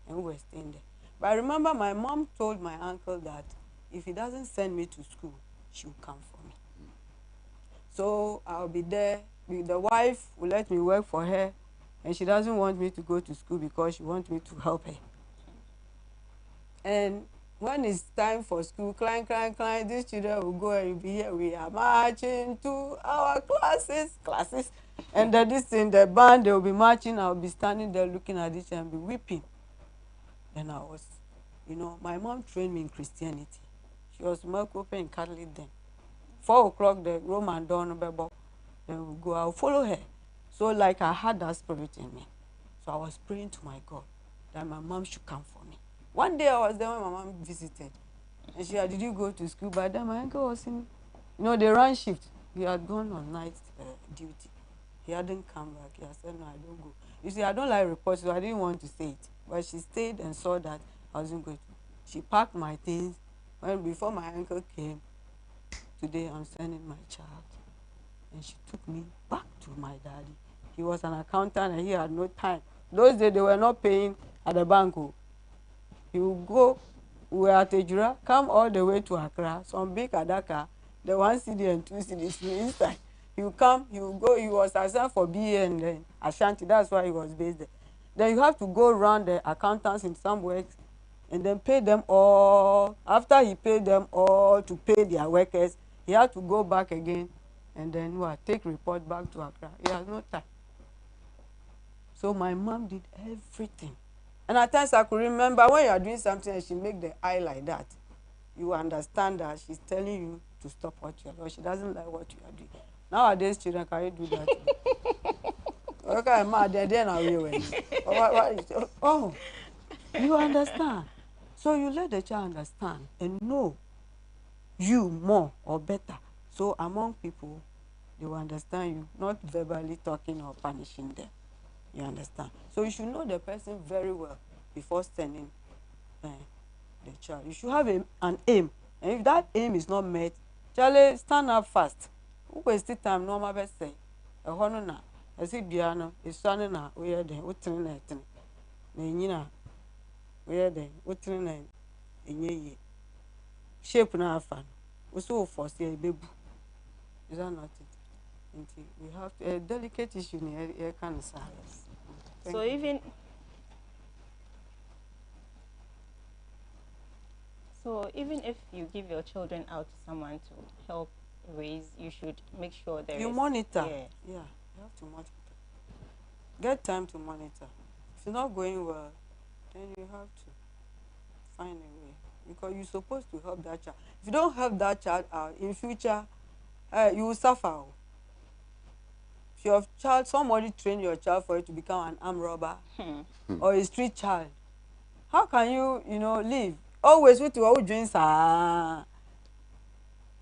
and we were staying there. But I remember my mom told my uncle that if he doesn't send me to school, she will come for me. So I'll be there. The wife will let me work for her, and she doesn't want me to go to school because she wants me to help her. And when it's time for school, climb, these children will go and be here. We are marching to our classes. And then this in the band, they will be marching. I'll be standing there looking at this and be weeping. And I was, my mom trained me in Christianity. She was milk open in Catholic then. 4 o'clock, the Roman dawn, then we'll go. I'll follow her. So like I had that spirit in me. So I was praying to my God that my mom should come for me. One day I was there when my mom visited. And she said, did you go to school? By then my uncle was in, they ran shift. He had gone on night duty. He hadn't come back. He had said, no, I don't go. You see, I don't like reports, so I didn't want to say it. But she stayed and saw that I wasn't going to. She packed my things. Before my uncle came, today I'm sending my child. And she took me back to my daddy. He was an accountant and he had no time. Those days they were not paying at the bank. He would go, we were at Ejura, come all the way to Accra, some big Adaka, the 1 CD and 2 CDs inside. He would come, he would go, he was assigned for BA and then Ashanti, that's why he was based there. Then you have to go around the accountants in some works and then pay them all. After he paid them all to pay their workers, he had to go back again and then take report back to Accra. He has no time. So my mom did everything. And at times I could remember when you are doing something and she make the eye like that, you understand that she's telling you to stop what you are doing. She doesn't like what you are doing. Nowadays, children, can you do that? Okay, I'm mad. Then I will. Oh, you understand? So you let the child understand and know you more or better. So among people, they will understand you, not verbally talking or punishing them. You understand? So you should know the person very well before sending the child. You should have an aim. And if that aim is not met, Charlie, stand up fast. Who waste time? No matter say. A honor na. As if Biano is standing na. We are there. What train it? Nina. We are there. What train it? In ye. Shape na fan. We so force a baby. Is that not it? We have a delicate issue near cancer. So even if you give your children out to someone to help raise, you should make sure you monitor. Yeah, you have to monitor. Get time to monitor. If it's not going well, then you have to find a way because you're supposed to help that child. If you don't help that child out in future, you will suffer. If your child, somebody train your child for it to become an armed robber or a street child, how can you, live? always with your dreams.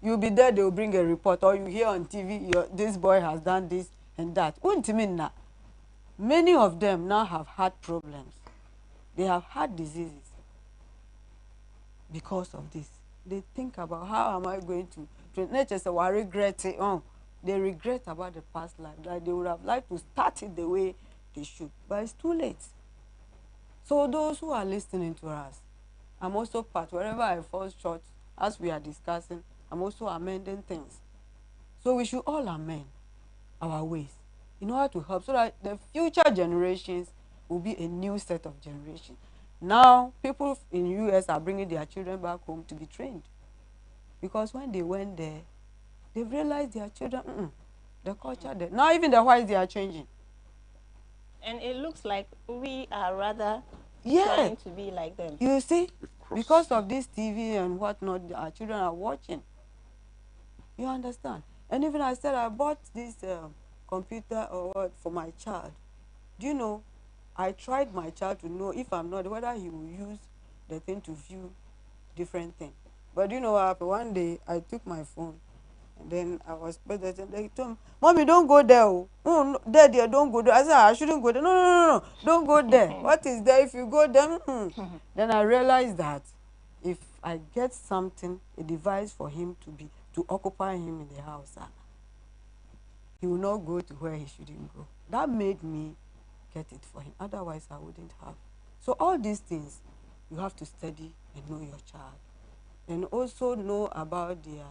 You'll be there, they'll bring a report, or you hear on TV, this boy has done this and that. Many of them now have heart problems. They have heart diseases because of this. They think about, how am I going to nature say, I regret it. They regret about the past life, that they would have liked to start it the way they should, but it's too late. So those who are listening to us, I'm also part, wherever I fall short, as we are discussing, I'm also amending things. So we should all amend our ways in order to help, so that the future generations will be a new set of generations. Now, people in US are bringing their children back home to be trained, because when they went there, they realized their children, the culture there. Now even the whites, they are changing. And it looks like we are rather Yeah. trying to be like them. You see, because of this TV and whatnot, our children are watching. You understand? And even I said I bought this computer or what for my child. Do you know, I tried my child to know, if I'm not, whether he will use the thing to view different things. But you know what happened? One day I took my phone, and then I was presenting. They told me, "Mommy, don't go there. Oh, no, there, don't go there." I said, "I shouldn't go there." No, no, no, no, don't go there. What is there if you go there? Then I realized that if I get something, a device for him to occupy him in the house, he will not go to where he shouldn't go. That made me get it for him. Otherwise, I wouldn't have. So all these things, you have to study and know your child, and also know about their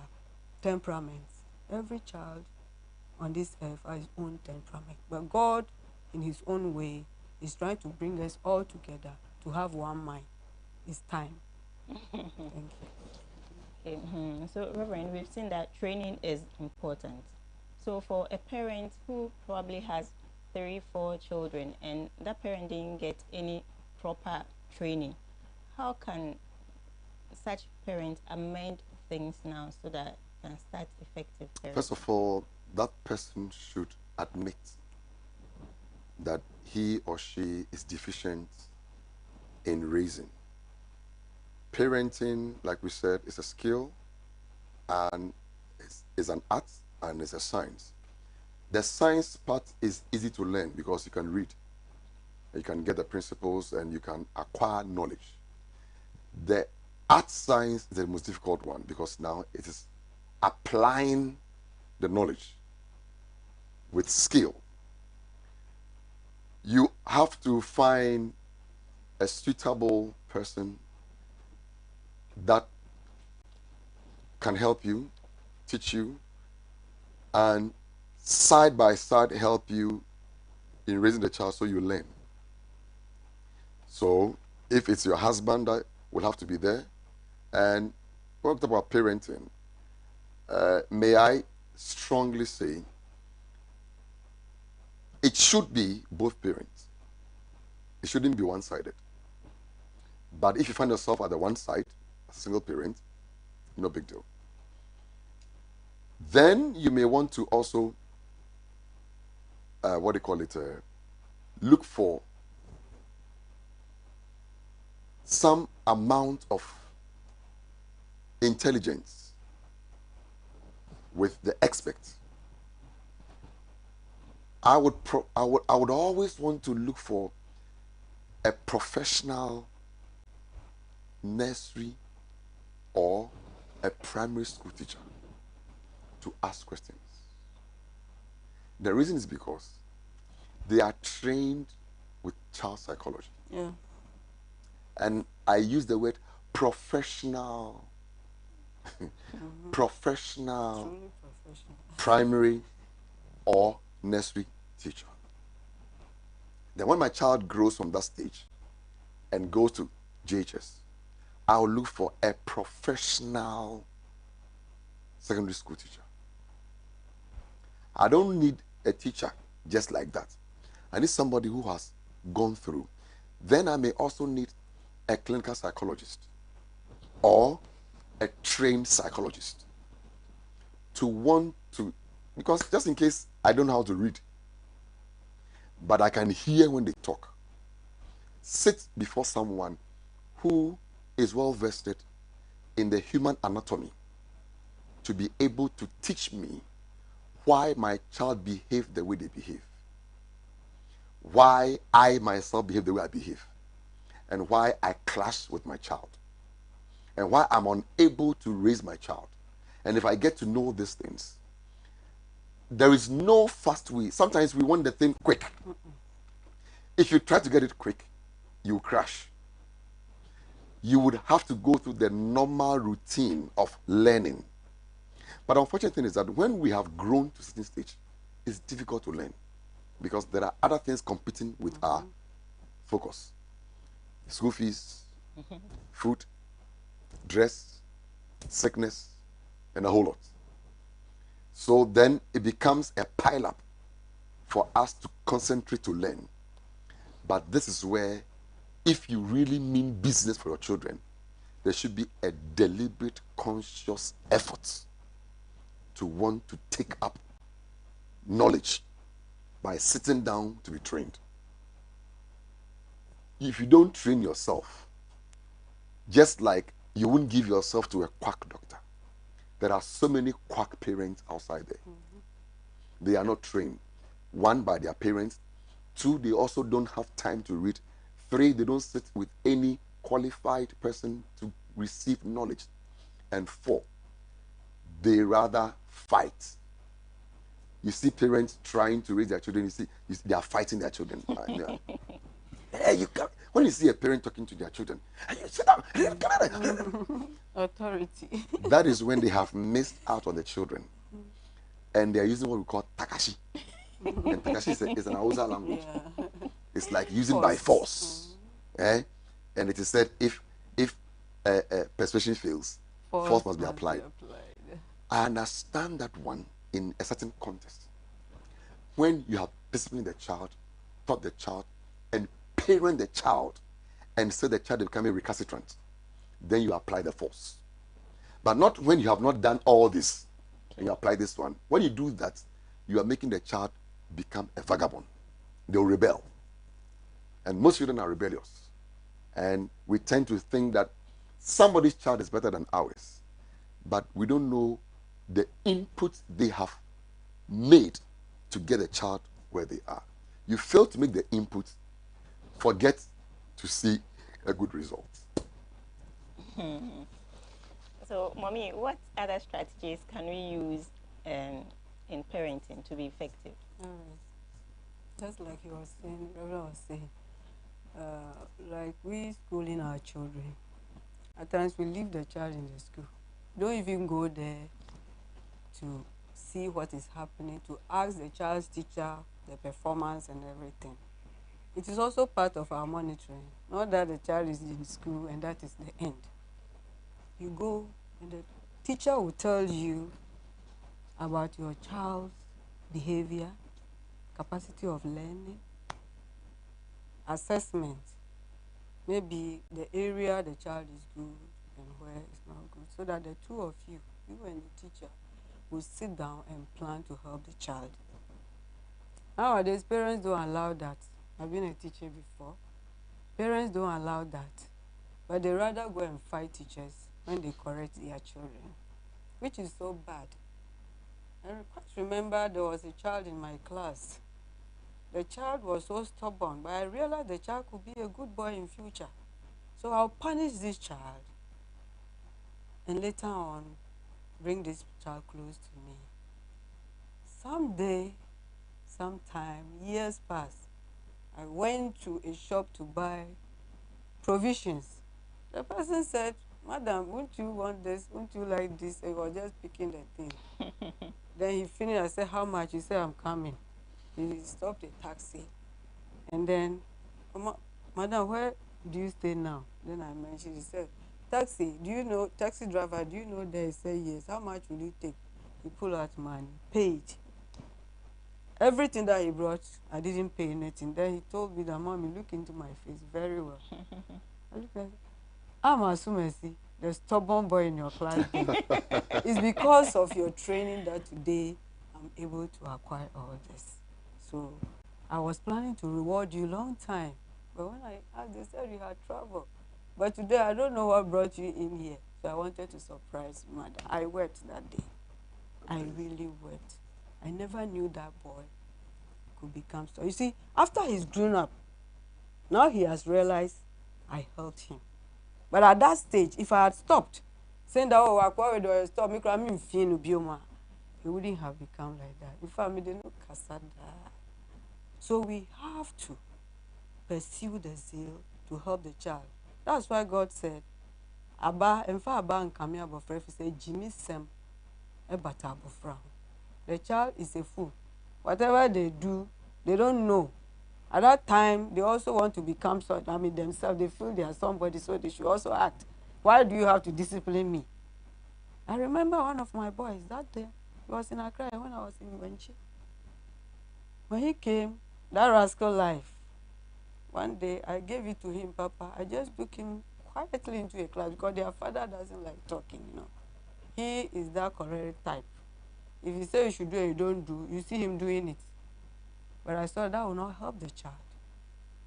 temperaments. Every child on this earth has his own temperament, but God, in his own way, is trying to bring us all together to have one mind. It's time. Thank you. Okay. So, Reverend, we've seen that training is important. So, for a parent who probably has 3, 4 children, and that parent didn't get any proper training, how can such parents amend things now so that can start effective parenting? First of all, that person should admit that he or she is deficient in raising. Parenting, like we said, is a skill, and is an art, and it's a science. The science part is easy to learn because you can read, you can get the principles, and you can acquire knowledge. The art science is the most difficult one, because now it is applying the knowledge with skill. You have to find a suitable person that can help you, teach you, and side by side help you in raising the child, so you learn. So if it's your husband, that will have to be there. And when we talk about parenting, may I strongly say it should be both parents. It shouldn't be one-sided. But if you find yourself at the one side, as a single parent, no big deal. Then you may want to also, look for some amount of intelligence with the expert. I would always want to look for a professional nursery or a primary school teacher to ask questions. The reason is because they are trained with child psychology. Yeah. And I use the word professional, professional, Truly professional. primary or nursery teacher. Then when my child grows from that stage and goes to JHS, I'll look for a professional secondary school teacher. I don't need a teacher just like that. I need somebody who has gone through. Then I may also need a clinical psychologist or a trained psychologist to want to, because just in case I don't know how to read, but I can hear when they talk. Sit before someone who is well vested in the human anatomy to be able to teach me why my child behaved the way they behave, why I myself behave the way I behave, and why I clash with my child, and why I'm unable to raise my child. And if I get to know these things, there is no fast way. Sometimes we want the thing quick. If you try to get it quick, you crash. You would have to go through the normal routine of learning. But the unfortunate thing is that when we have grown to a certain stage, it's difficult to learn because there are other things competing with our focus. School fees, food, dress, sickness, and a whole lot. So then it becomes a pile up for us to concentrate to learn. But this is where, if you really mean business for your children, there should be a deliberate, conscious effort to want to take up knowledge by sitting down to be trained. If you don't train yourself, just like you wouldn't give yourself to a quack doctor, there are so many quack parents outside there. They are not trained. One, by their parents. Two, they also don't have time to read. Three, they don't sit with any qualified person to receive knowledge. And four, they rather fight. You see parents trying to raise their children, you see they are fighting their children. Yeah. Hey, you come, when you see a parent talking to their children, hey, you sit down, hey, come here. Authority. That is when they have missed out on the children. And they are using what we call takashi. And takashi is an Hausa language. Yeah. It's like using by force. Eh? And it is said if persuasion fails, force must be applied. I understand that one in a certain context. When you have disciplined the child, taught the child, and parent the child, and say the child is becoming recalcitrant, then you apply the force. But not when you have not done all this and you apply this one. When you do that, you are making the child become a vagabond. They'll rebel. And most children are rebellious. And we tend to think that somebody's child is better than ours. But we don't know the input they have made to get a child where they are. You fail to make the input, forget to see a good result. So, Mommy, what other strategies can we use in parenting to be effective? All right. Just like you were saying, Reverend was saying, like we schooling our children, at times we leave the child in the school. Don't even go there to see what is happening, to ask the child's teacher the performance and everything. It is also part of our monitoring. Not that the child is in school and that is the end. You go and the teacher will tell you about your child's behavior, capacity of learning, assessment, maybe the area the child is good and where it's not good, so that the two of you and the teacher, will sit down and plan to help the child. Nowadays, parents don't allow that. I've been a teacher before. Parents don't allow that, but they rather go and fight teachers when they correct their children, which is so bad. I quite remember there was a child in my class. The child was so stubborn, but I realized the child could be a good boy in future. So I'll punish this child and later on bring this child close to me. Someday, sometime, years passed, I went to a shop to buy provisions. The person said, "Madam, won't you want this? Won't you like this?" He was just picking the thing. Then he finished. I said, "How much?" He said, "I'm coming." He stopped a taxi. And then, "Madam, where do you stay now?" Then I mentioned. He said, "Taxi, do you know, taxi driver, do you know there?" He said, "Yes." "How much will you take?" He pulled out money, paid. Everything that he brought, I didn't pay anything. Then he told me that, "Mommy, look into my face very well." I looked at him. "I'm Asumesi, the stubborn boy in your class." It's because of your training that today I'm able to acquire all this. So I was planning to reward you long time. But when I asked, they said you had trouble. But today, I don't know what brought you in here. So I wanted to surprise Mother. I wept that day. I really wept. I never knew that boy could become so. You see, after he's grown up, now he has realized I helped him. But at that stage, if I had stopped, saying that, oh, I quarried or stop, me cry, me fienu bioma, he wouldn't have become like that. In fact, me dey no kasada. So we have to pursue the zeal to help the child. That's why God said, Aba, in fact, Aba and Kami Abofra, he said, Jimmy Sem, Ebata Abofra. The child is a fool. Whatever they do, they don't know. At that time, they also want to become themselves. They feel they are somebody, so they should also act. Why do you have to discipline me? I remember one of my boys that day. He was in Accra when I was in Wenchi. When he came, that rascal life. One day, I gave it to him, Papa. I just took him quietly into a class because their father doesn't like talking, you know. He is that correct type. If you say you should do it, you don't do. You see him doing it. But I saw that will not help the child.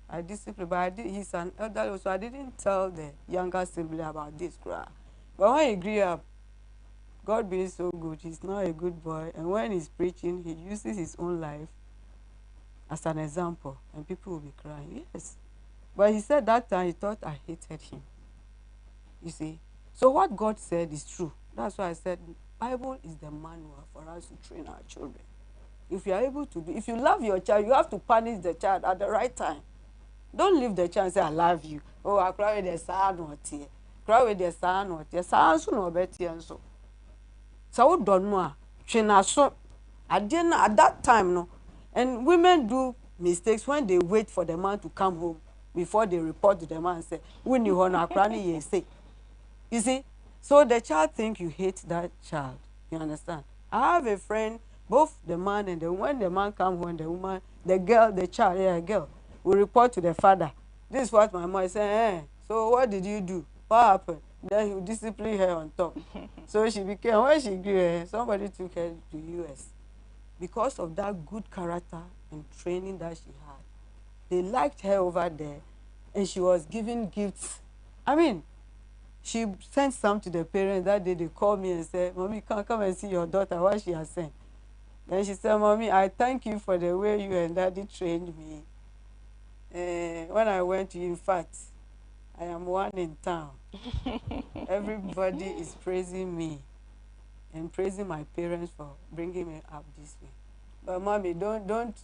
I disciplined, but he's an elder, so I didn't tell the younger sibling about this crap. But when he grew up, God being so good, he's not a good boy. And when he's preaching, he uses his own life as an example, and people will be crying. Yes. But he said that time he thought I hated him. You see? So what God said is true. That's why I said Bible is the manual for us to train our children. If you are able to do, if you love your child, you have to punish the child at the right time. Don't leave the child and say, I love you. Oh, I cry with the son or tear. Cry with the son or tear. Son soon or better and so. So don't know. So at that time, no. And women do mistakes when they wait for the man to come home before they report to the man and say, we need to crying, you say. You see? So the child think you hate that child. You understand? I have a friend, both the man and when the man come home, the woman, the girl, the child, yeah, girl, will report to the father. This is what my mom said. So what did you do? What happened? Then he will discipline her on top. So she became, when she grew, somebody took her to US. Because of that good character and training that she had. They liked her over there, and she was giving gifts. I mean, she sent some to the parents. That day they called me and said, Mommy, come and see your daughter, what she has sent. Then she said, Mommy, I thank you for the way you and Daddy trained me. When I went to you, in fact, I am one in town. Everybody is praising me and praising my parents for bringing me up this way. But Mommy, don't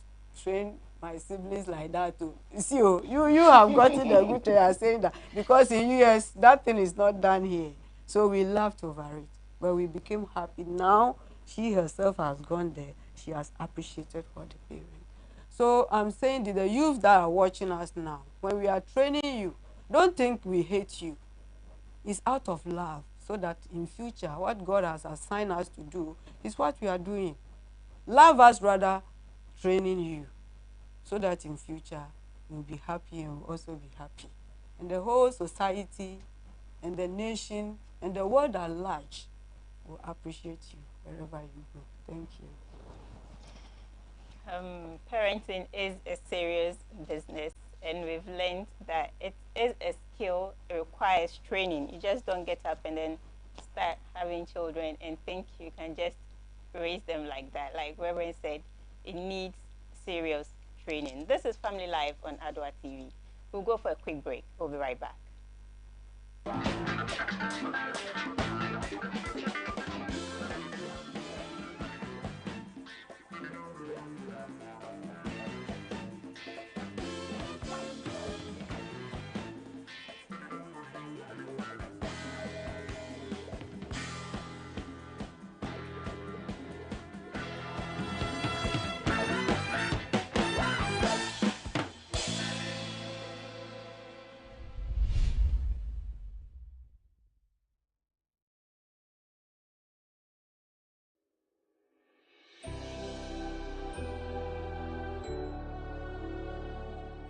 train my siblings like that too. See, you have gotten the good way of saying that, because in US that thing is not done here. So we laughed over it, but we became happy. Now she herself has gone there. She has appreciated what the parents. So I'm saying to the youth that are watching us now, when we are training you, don't think we hate you. It's out of love, so that in future what God has assigned us to do is what we are doing. Love us rather training you, so that in future you'll be happy and we'll also be happy. And the whole society and the nation and the world at large will appreciate you wherever you go. Thank you. Parenting is a serious business, and we've learned that it is a skill. It requires training. You just don't get up and then start having children and think you can just raise them like that. Like Reverend said, it needs serious training. This is Family Life on Adwa TV. We'll go for a quick break. We'll be right back.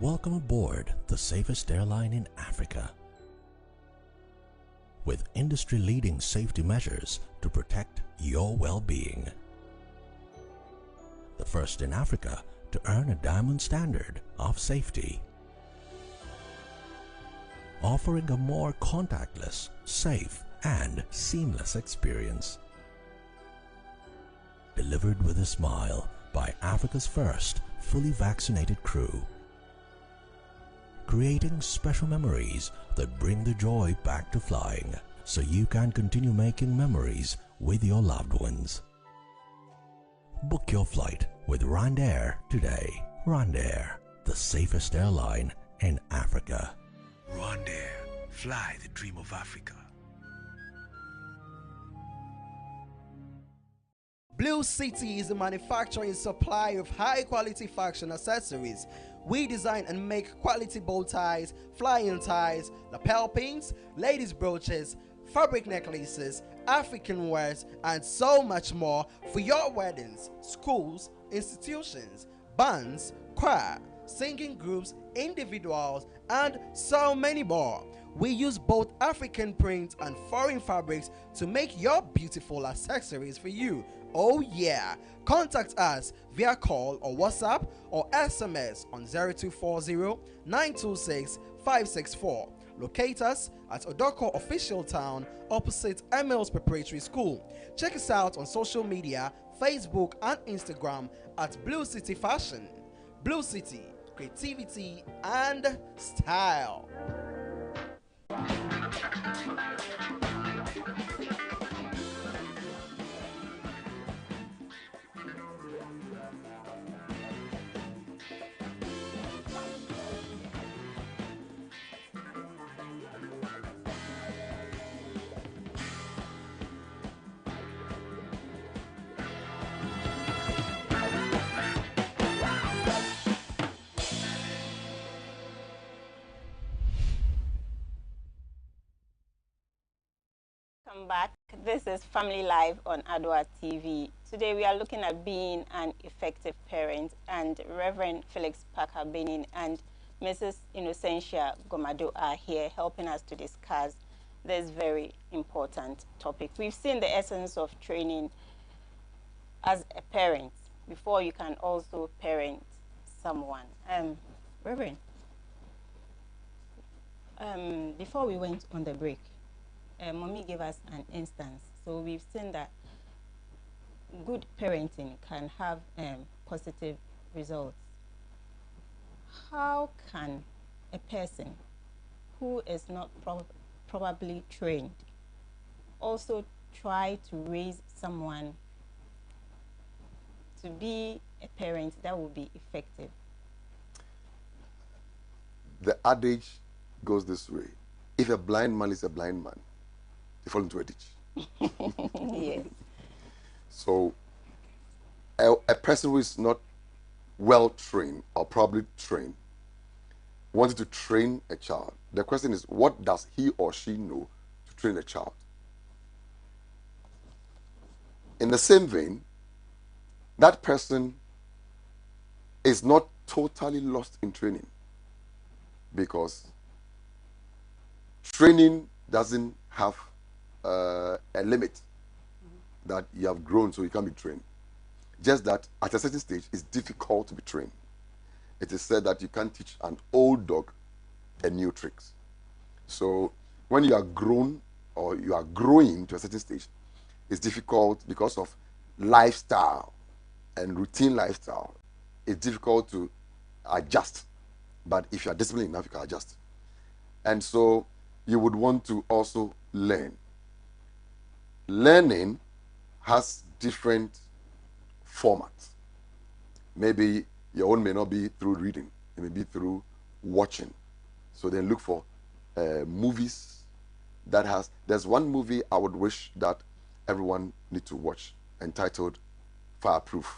Welcome aboard the safest airline in Africa. With industry-leading safety measures to protect your well-being. The first in Africa to earn a diamond standard of safety. offering a more contactless, safe, and seamless experience. Delivered with a smile by Africa's first fully vaccinated crew. Creating special memories that bring the joy back to flying, so you can continue making memories with your loved ones. Book your flight with Rwandair today. Rwandair, the safest airline in Africa. Rwandair, fly the dream of Africa. Blue City is a manufacturer and supplier of high-quality fashion accessories. We design and make quality bow ties, flying ties, lapel pins, ladies' brooches, fabric necklaces, African wares, and so much more for your weddings, schools, institutions, bands, choir, singing groups, individuals, and so many more. We use both African prints and foreign fabrics to make your beautiful accessories for you. Oh yeah! Contact us via call or WhatsApp or SMS on 0240 926 564. Locate us at Odoko Official Town opposite Emil's Preparatory School. Check us out on social media, Facebook and Instagram at Blue City Fashion. Blue City, creativity and style. Welcome back. This is Family Live on Adwa TV. Today we are looking at being an effective parent, and Reverend Felix Parker Benin and Mrs. Innocentia Gomado are here helping us to discuss this very important topic. We've seen the essence of training as a parent before you can also parent someone. Reverend, before we went on the break, Mommy gave us an instance. So we've seen that good parenting can have positive results. How can a person who is not probably trained also try to raise someone to be a parent that will be effective? The adage goes this way: if a blind man is a blind man, they fall into a ditch. Yes. So a person who is not well trained or probably trained wanted to train a child. The question is, what does he or she know to train a child? In the same vein, that person is not totally lost in training, because training doesn't have a limit that you have grown so you can be trained. Just that at a certain stage it's difficult to be trained. It is said that you can't teach an old dog a new tricks. So when you are grown or you are growing to a certain stage, it's difficult because of lifestyle and routine lifestyle. It's difficult to adjust. But if you are disciplined enough, you can adjust. And so you would want to also learn. Learning has different formats. Maybe your own may not be through reading, it may be through watching. So then look for movies that has. There's one movie I would wish that everyone need to watch, entitled Fireproof.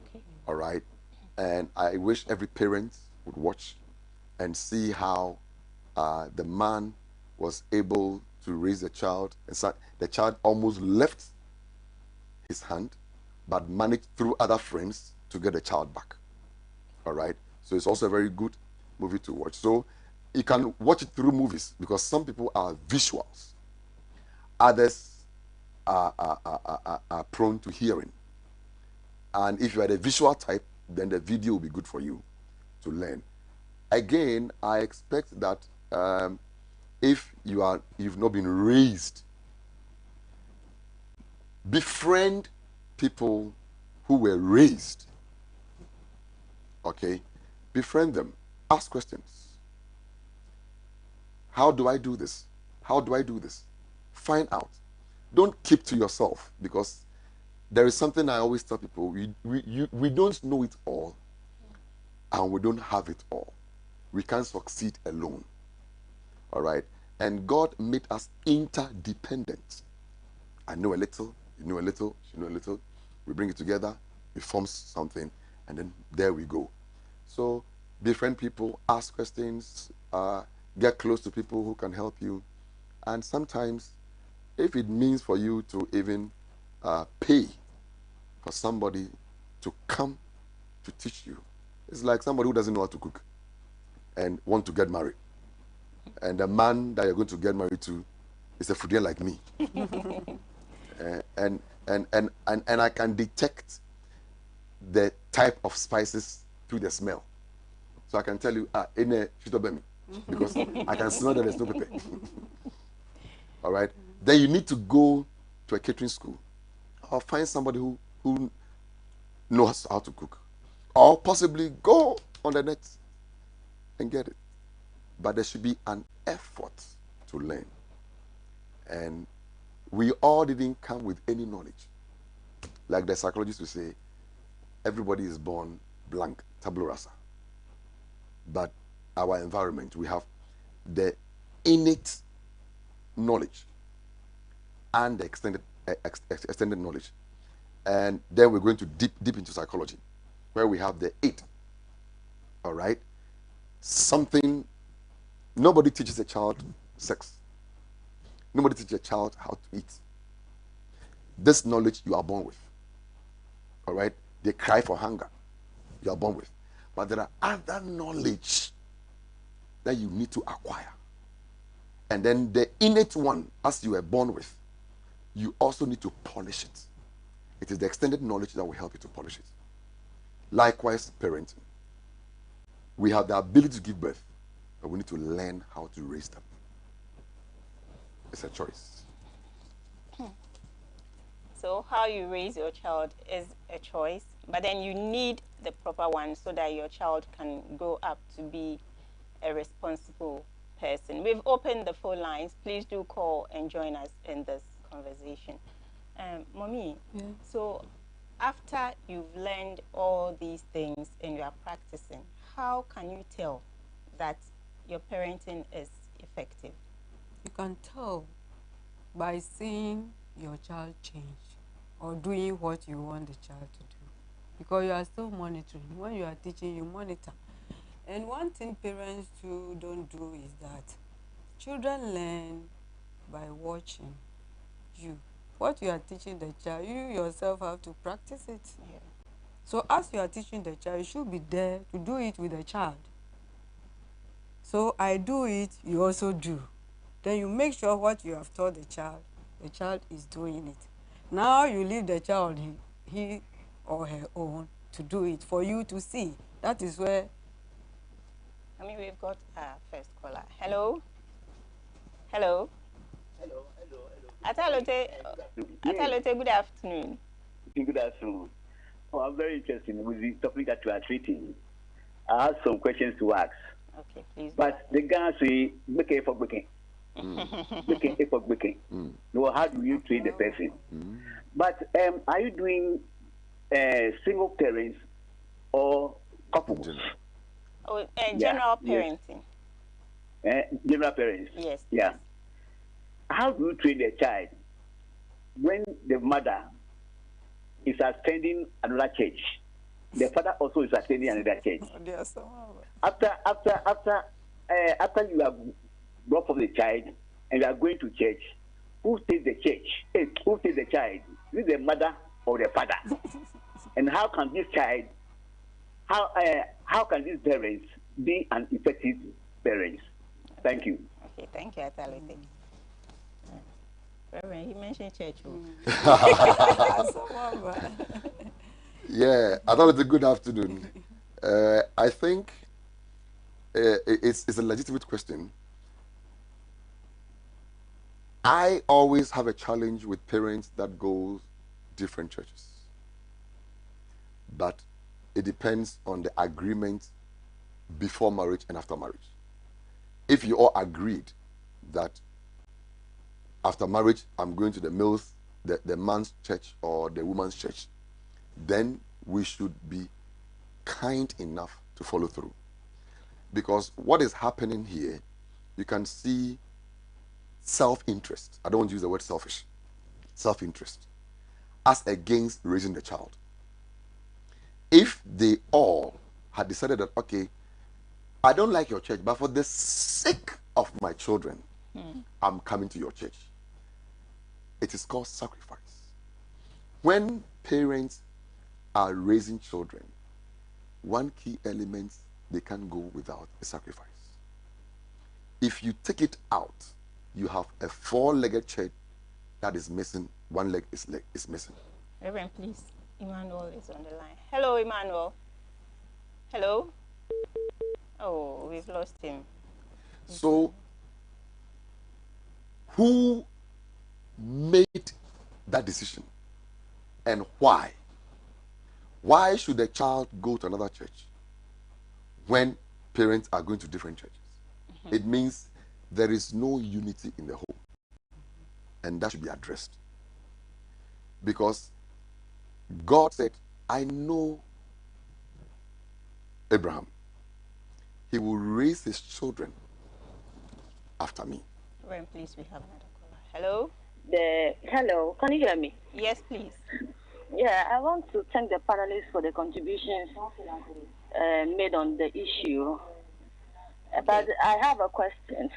Okay. All right, and I wish every parent would watch and see how the man was able to raise a child. And so the child almost left his hand, but managed through other friends to get the child back. All right, so it's also a very good movie to watch. So you can watch it through movies, because some people are visuals, others are prone to hearing. And if you are the visual type, then the video will be good for you to learn. Again, I expect that If you've not been raised, befriend people who were raised. Okay? Befriend them. Ask questions. How do I do this? How do I do this? Find out. Don't keep to yourself, because there is something I always tell people. We don't know it all, and we don't have it all. We can't succeed alone. All right? And God made us interdependent. I know a little, you know a little, you know a little. We bring it together, it forms something, and then there we go. So befriend people, ask questions, get close to people who can help you. And sometimes, if it means for you to even pay for somebody to come to teach you, it's like somebody who doesn't know how to cook and want to get married. And the man that you're going to get married to is a foodie like me. And I can detect the type of spices through the smell. So I can tell you, in a shitobemi, because I can smell that there's no pepper. All right? Then you need to go to a catering school, or find somebody who knows how to cook, or possibly go on the net and get it. But there should be an effort to learn. And we all didn't come with any knowledge. Like the psychologists will say, everybody is born blank, tabula rasa. But our environment, we have the innate knowledge and the extended knowledge. And then we're going to deep into psychology, where we have the 8. All right? Something, nobody teaches a child sex. Nobody teaches a child how to eat. This knowledge you are born with. All right? They cry for hunger. You are born with. But there are other knowledge that you need to acquire. And then the innate one, as you were born with, you also need to polish it. It is the extended knowledge that will help you to polish it. Likewise, parenting. We have the ability to give birth, but we need to learn how to raise them. It's a choice. So how you raise your child is a choice, but then you need the proper one so that your child can grow up to be a responsible person. We've opened the phone lines. Please do call and join us in this conversation. Mommy, Yeah. so after you've learned all these things and you are practicing, how can you tell that your parenting is effective? You can tell by seeing your child change or doing what you want the child to do, because you are still monitoring. When you are teaching, you monitor. And one thing parents too don't do is that children learn by watching you. What you are teaching the child, you yourself have to practice it. Yeah. So as you are teaching the child, you should be there to do it with the child. So I do it, you also do. Then you make sure what you have taught the child is doing it. Now you leave the child, he or her own, to do it for you to see. That is where. I mean, we've got our first caller. Hello? Hello? Atalote, Atalote, good afternoon. Good afternoon. Oh, I'm very interested with the topic that you are treating. I have some questions to ask. Okay, please. But the guys say, make effort, making. Making effort, making. No, how do you treat the person? But are you doing single parents or couples? Oh, general yes. parenting. General parents. Yes. Yeah. Yes. How do you treat the child when the mother is attending another church? The father also is attending another church. After you have brought up the child and you are going to church, who takes the church? Who takes the child? Is it the mother or the father? And how can this child, how can these parents be an effective parents? Thank you. Okay, thank you, Atalote. Reverend, he mentioned church. Yeah, I thought it's a good afternoon. I think it's a legitimate question, I always have a challenge with parents that go different churches. But it depends on the agreement before marriage and after marriage. If you all agreed that after marriage I'm going to the man's church or the woman's church, then we should be kind enough to follow through. Because what is happening here, you can see self-interest. I don't want to use the word selfish. Self-interest as against raising the child. If they all had decided that, okay, I don't like your church, but for the sake of my children, I'm coming to your church. It is called sacrifice. When parents are raising children, one key element they can't go without is sacrifice. If you take it out, you have a four-legged church that is missing. One leg is missing. Reverend, please. Emmanuel is on the line. Hello, Emmanuel. Hello. Oh, we've lost him. So, who made that decision and why? Why should a child go to another church when parents are going to different churches? It means there is no unity in the home, and that should be addressed. Because God said, I know Abraham. He will raise his children after me. Reverend, please, we have another caller. Hello? Hello, can you hear me? Yes, please. Yeah, I want to thank the panelists for the contributions made on the issue. But I have a question.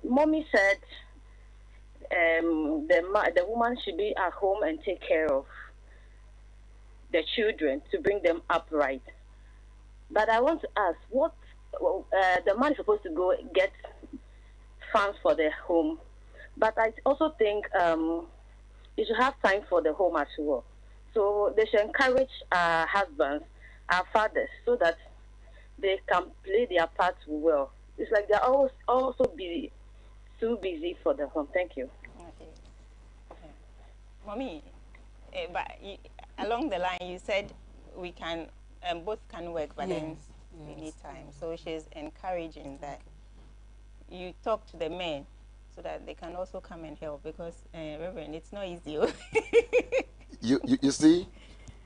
Mommy said the woman should be at home and take care of the children to bring them upright. But I want to ask, what the man is supposed to go get funds for the home, but I also think you should have time for the home as well. So they should encourage our husbands, our fathers, so that they can play their part well. It's like they're also busy, too busy for the home. Thank you. Okay. Mommy, along the line you said we can both can work, but then we need time. So she's encouraging that you talk to the men so that they can also come and help, because Reverend, it's not easy. you see,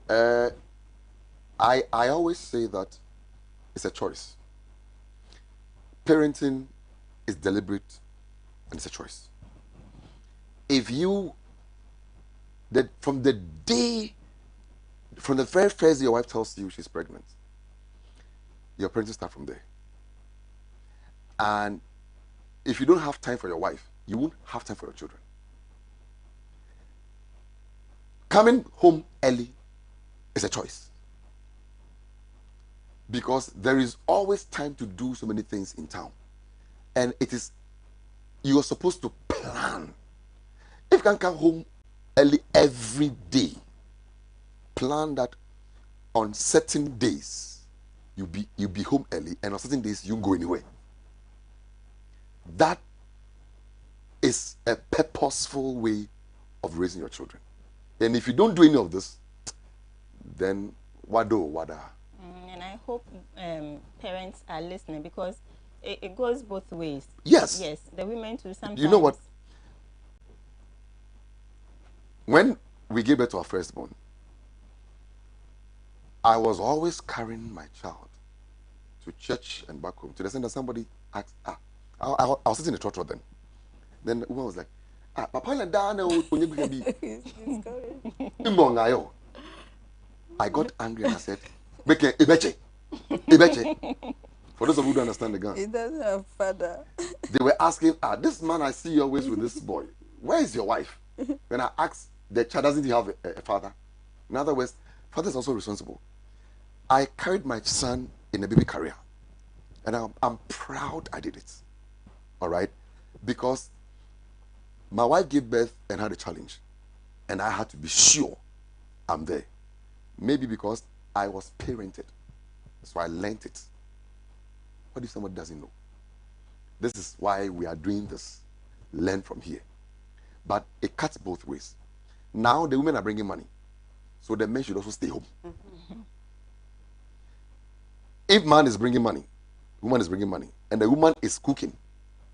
I always say that it's a choice. Parenting is deliberate and it's a choice. If you from the very first day your wife tells you she's pregnant, your parenting starts from there. And if you don't have time for your wife, you won't have time for your children. Coming home early is a choice, because there is always time to do so many things in town, and you are supposed to plan. If you can come home early every day, plan that on certain days you'll be home early, and on certain days you won't go anywhere. That is a purposeful way of raising your children. And if you don't do any of this, then wada. And I hope parents are listening, because it goes both ways. Yes. Yes, the women too sometimes. You know what? When we gave birth to our firstborn, I was always carrying my child to church and back home, to the extent that somebody asked, I was sitting in the church then. Then the woman was like, Papa and Dana, I got angry and I said, Ibeche. For those of you who don't understand the gun, He doesn't have father. they were asking, this man I see you always with this boy, where is your wife? When I asked, the child, doesn't he have a father? In other words, father is also responsible. I carried my son in a baby carrier, and I'm proud I did it. All right? Because my wife gave birth and had a challenge, and I had to be sure I'm there. Maybe because I was parented, so I learned it. What if somebody doesn't know? This is why we are doing this. learn from here. But it cuts both ways. Now the women are bringing money, so the men should also stay home. If man is bringing money, woman is bringing money, and the woman is cooking,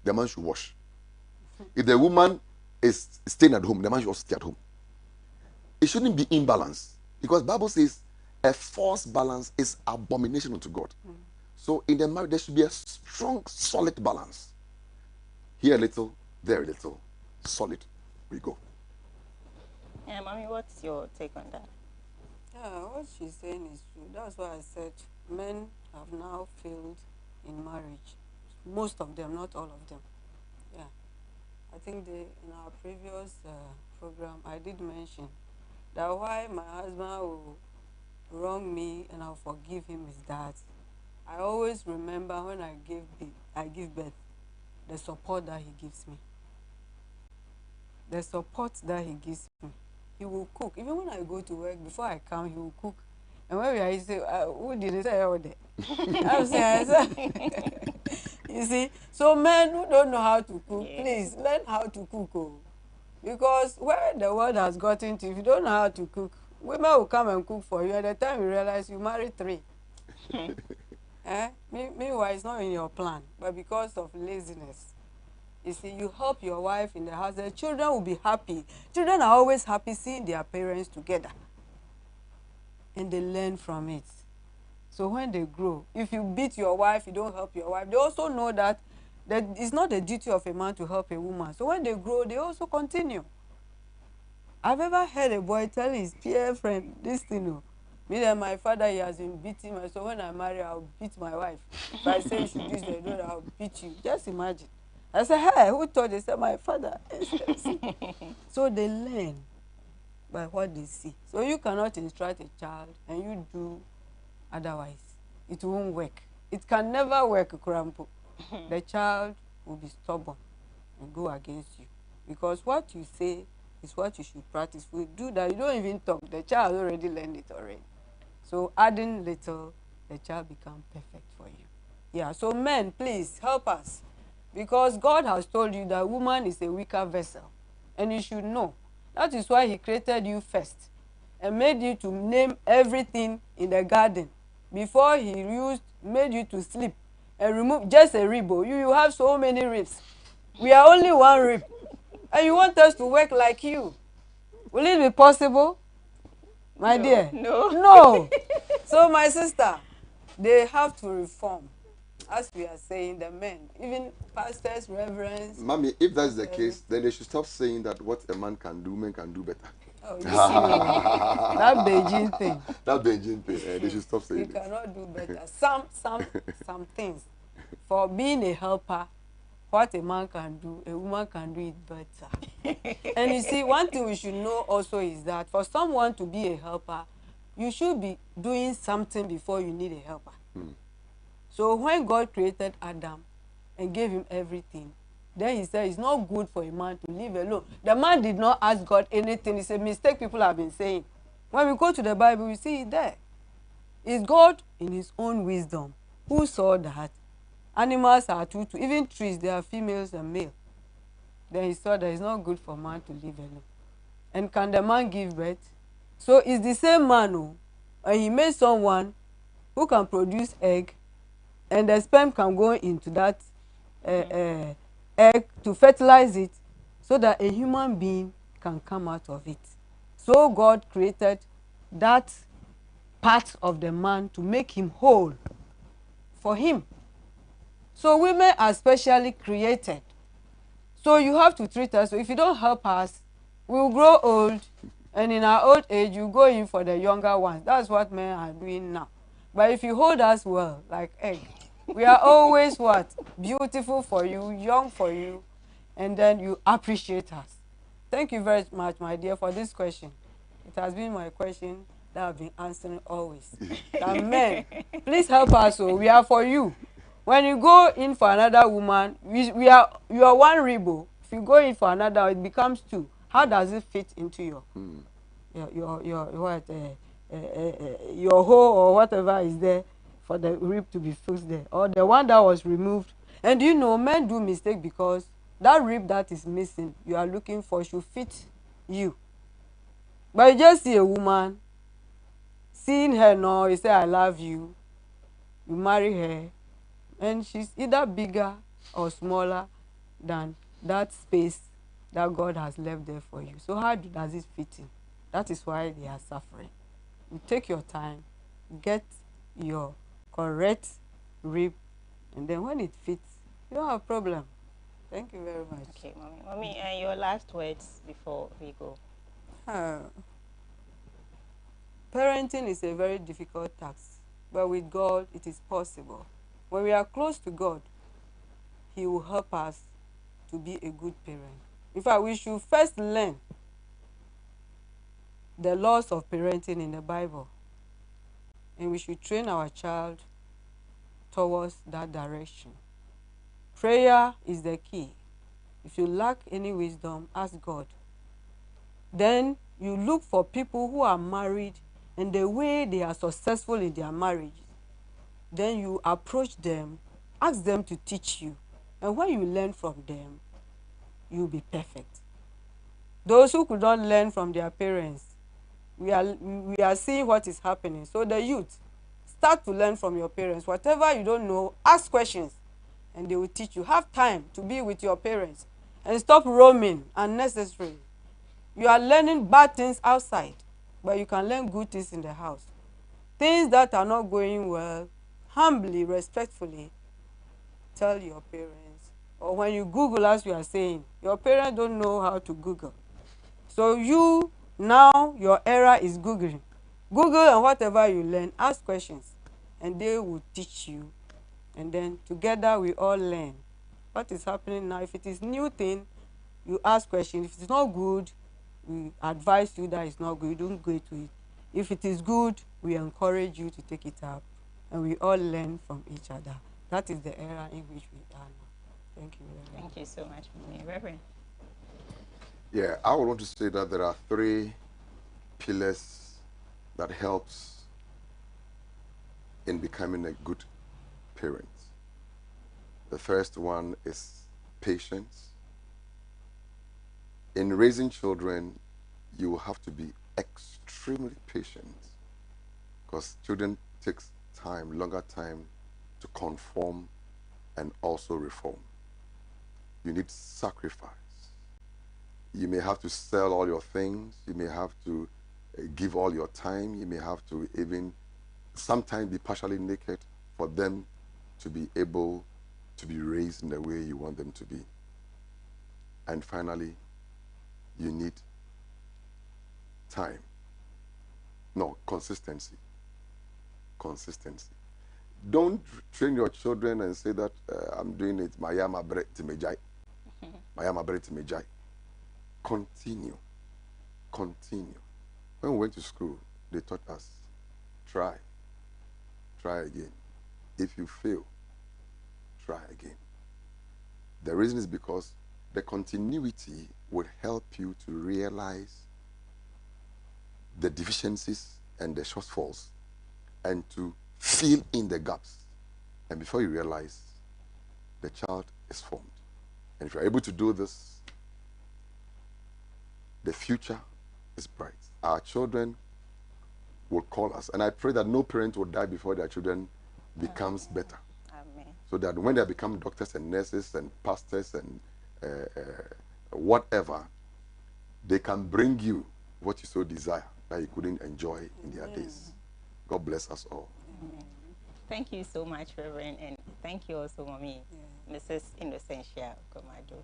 the man should wash. If the woman is staying at home, the man should also stay at home. It shouldn't be imbalance, because Bible says a false balance is abomination unto God. So in the marriage, there should be a strong, solid balance. Here a little, there a little, solid. We go. Yeah, Mommy, what's your take on that? Yeah, what she's saying is true. That's why I said men have now failed in marriage. Most of them, not all of them. Yeah. I think in our previous program, I did mention that why my husband will wrong me and I'll forgive him is that I always remember when I give birth, the support that he gives me. The support that he gives me. He will cook. Even when I go to work, before I come, he will cook. And when we are, he say, who did it say all day? I'm saying, you see, so men who don't know how to cook, please learn how to cook. Oh. Because where the world has gotten to, if you don't know how to cook, women will come and cook for you. At the time you realize you married 3. Meanwhile, it's not in your plan, but because of laziness. You see, you help your wife in the house, the children will be happy. Children are always happy seeing their parents together. And they learn from it. So when they grow, if you beat your wife, you don't help your wife, they also know that it's not the duty of a man to help a woman. So when they grow, they also continue. I've ever heard a boy tell his peer friend, this thing, oh, me and my father, he has been beating me, so when I marry, I'll beat my wife. If I say you should do this, I'll beat you. Just imagine. I said, hey, who told you? They said, my father. So they learn by what they see. So you cannot instruct a child and you do otherwise. It won't work. It can never work, Kurampo. The child will be stubborn and go against you. Because what you say is what you should practice. If you do that, you don't even talk. The child already learned it already. So adding little, the child becomes perfect for you. Yeah, so men, please help us. Because God has told you that woman is a weaker vessel. And you should know. That is why he created you first. And made you to name everything in the garden. Before he made you to sleep. And remove just a rib. You have so many ribs. We are only one rib. And you want us to work like you. Will it be possible? My dear? No. So my sister, they have to reform. As we are saying, the men, even pastors, reverends. Mommy, if that's the case, then they should stop saying that what a man can do, men can do better. Oh, you see, that Beijing thing. That Beijing thing, they should stop saying it. You cannot do better. Some things. For being a helper, what a man can do, a woman can do it better. And you see, one thing we should know also is that for someone to be a helper, you should be doing something before you need a helper. So when God created Adam and gave him everything, then he said it's not good for a man to live alone. The man did not ask God anything. It's a mistake people have been saying. When we go to the Bible, we see it there. It's God in his own wisdom who saw that animals are two, even trees, they are females and male. Then he saw that it's not good for man to live alone. And can the man give birth? So it's the same man and he made someone who can produce egg, and the sperm can go into that egg to fertilize it so that a human being can come out of it. So God created that part of the man to make him whole for him. So women are specially created. So you have to treat us. So if you don't help us, we'll grow old, and in our old age, you go in for the younger ones. That's what men are doing now. But if you hold us well, like egg, we are always what? Beautiful for you, young for you, and then you appreciate us. Thank you very much, my dear, for this question. It has been my question that I've been answering always. Men, please help us. So we are for you. When you go in for another woman, you are one ribo. If you go in for another, it becomes 2. How does it fit into your hole or whatever is there for the rib to be fixed there, or the one that was removed? And you know, men do mistake because that rib that is missing you are looking for should fit you. But you just see a woman, seeing her now, you say I love you, you marry her, and she's either bigger or smaller than that space that God has left there for you. So how does it fit in? That is why they are suffering. You take your time, get your correct rib, and then when it fits, you don't have a problem. Thank you very much. Okay, mommy. Mommy, your last words before we go. Parenting is a very difficult task, but with God, it is possible. When we are close to God, He will help us to be a good parent. In fact, we should first learn the laws of parenting in the Bible, and we should train our child towards that direction. Prayer is the key. If you lack any wisdom, ask God. Then you look for people who are married and the way they are successful in their marriage. Then you approach them, ask them to teach you. And when you learn from them, you'll be perfect. Those who could not learn from their parents, we are seeing what is happening. So the youth, start to learn from your parents. Whatever you don't know, ask questions and they will teach you. Have time to be with your parents and stop roaming unnecessarily. You are learning bad things outside, but you can learn good things in the house. Things that are not going well, humbly, respectfully, tell your parents. Or when you Google, as you are saying, your parents don't know how to Google. So you, now your era is Googling. Google, and whatever you learn, ask questions, and they will teach you. And then together we all learn what is happening now. If it is new thing, you ask questions. If it's not good, we advise you that it's not good. You don't go to it. If it is good, we encourage you to take it up, and we all learn from each other. That is the era in which we are now. Thank you very much. Thank you so much, Mommy. Reverend. Yeah, I would want to say that there are three pillars that helps in becoming a good parent. The first one is patience. In raising children, you will have to be extremely patient because children takes time, longer time to conform and also reform. You need sacrifice. You may have to sell all your things. You may have to give all your time. You may have to even sometimes be partially naked for them to be able to be raised in the way you want them to be. And finally, you need time. No, consistency. Consistency. Don't train your children and say that I'm doing it. Mayama bre timejai. Mayama bre timejai. Continue. Continue. When we went to school, they taught us, try. Try again. If you fail, try again. The reason is because the continuity would help you to realize the deficiencies and the shortfalls and to fill in the gaps. And before you realize, the child is formed. And if you're able to do this, the future is bright. Our children will call us. And I pray that no parent will die before their children becomes better. Amen. So that when they become doctors and nurses and pastors and whatever, they can bring you what you so desire that you couldn't enjoy in their days. God bless us all. Amen. Thank you so much, Reverend, and thank you also, Mommy, Mrs. Innocentia Komado.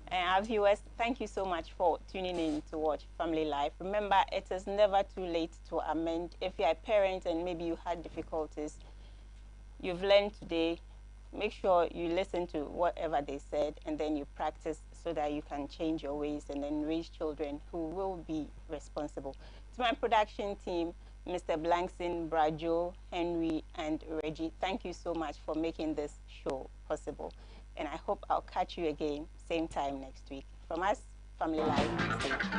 And our viewers, thank you so much for tuning in to watch Family Life. Remember, it is never too late to amend. If you're a parent and maybe you had difficulties, you've learned today, make sure you listen to whatever they said and then you practice so that you can change your ways and then raise children who will be responsible. To my production team, Mr. Blankson, Brajo, Henry, and Reggie, thank you so much for making this show possible. And I hope I'll catch you again, same time next week. From us, Family Life, stay tuned.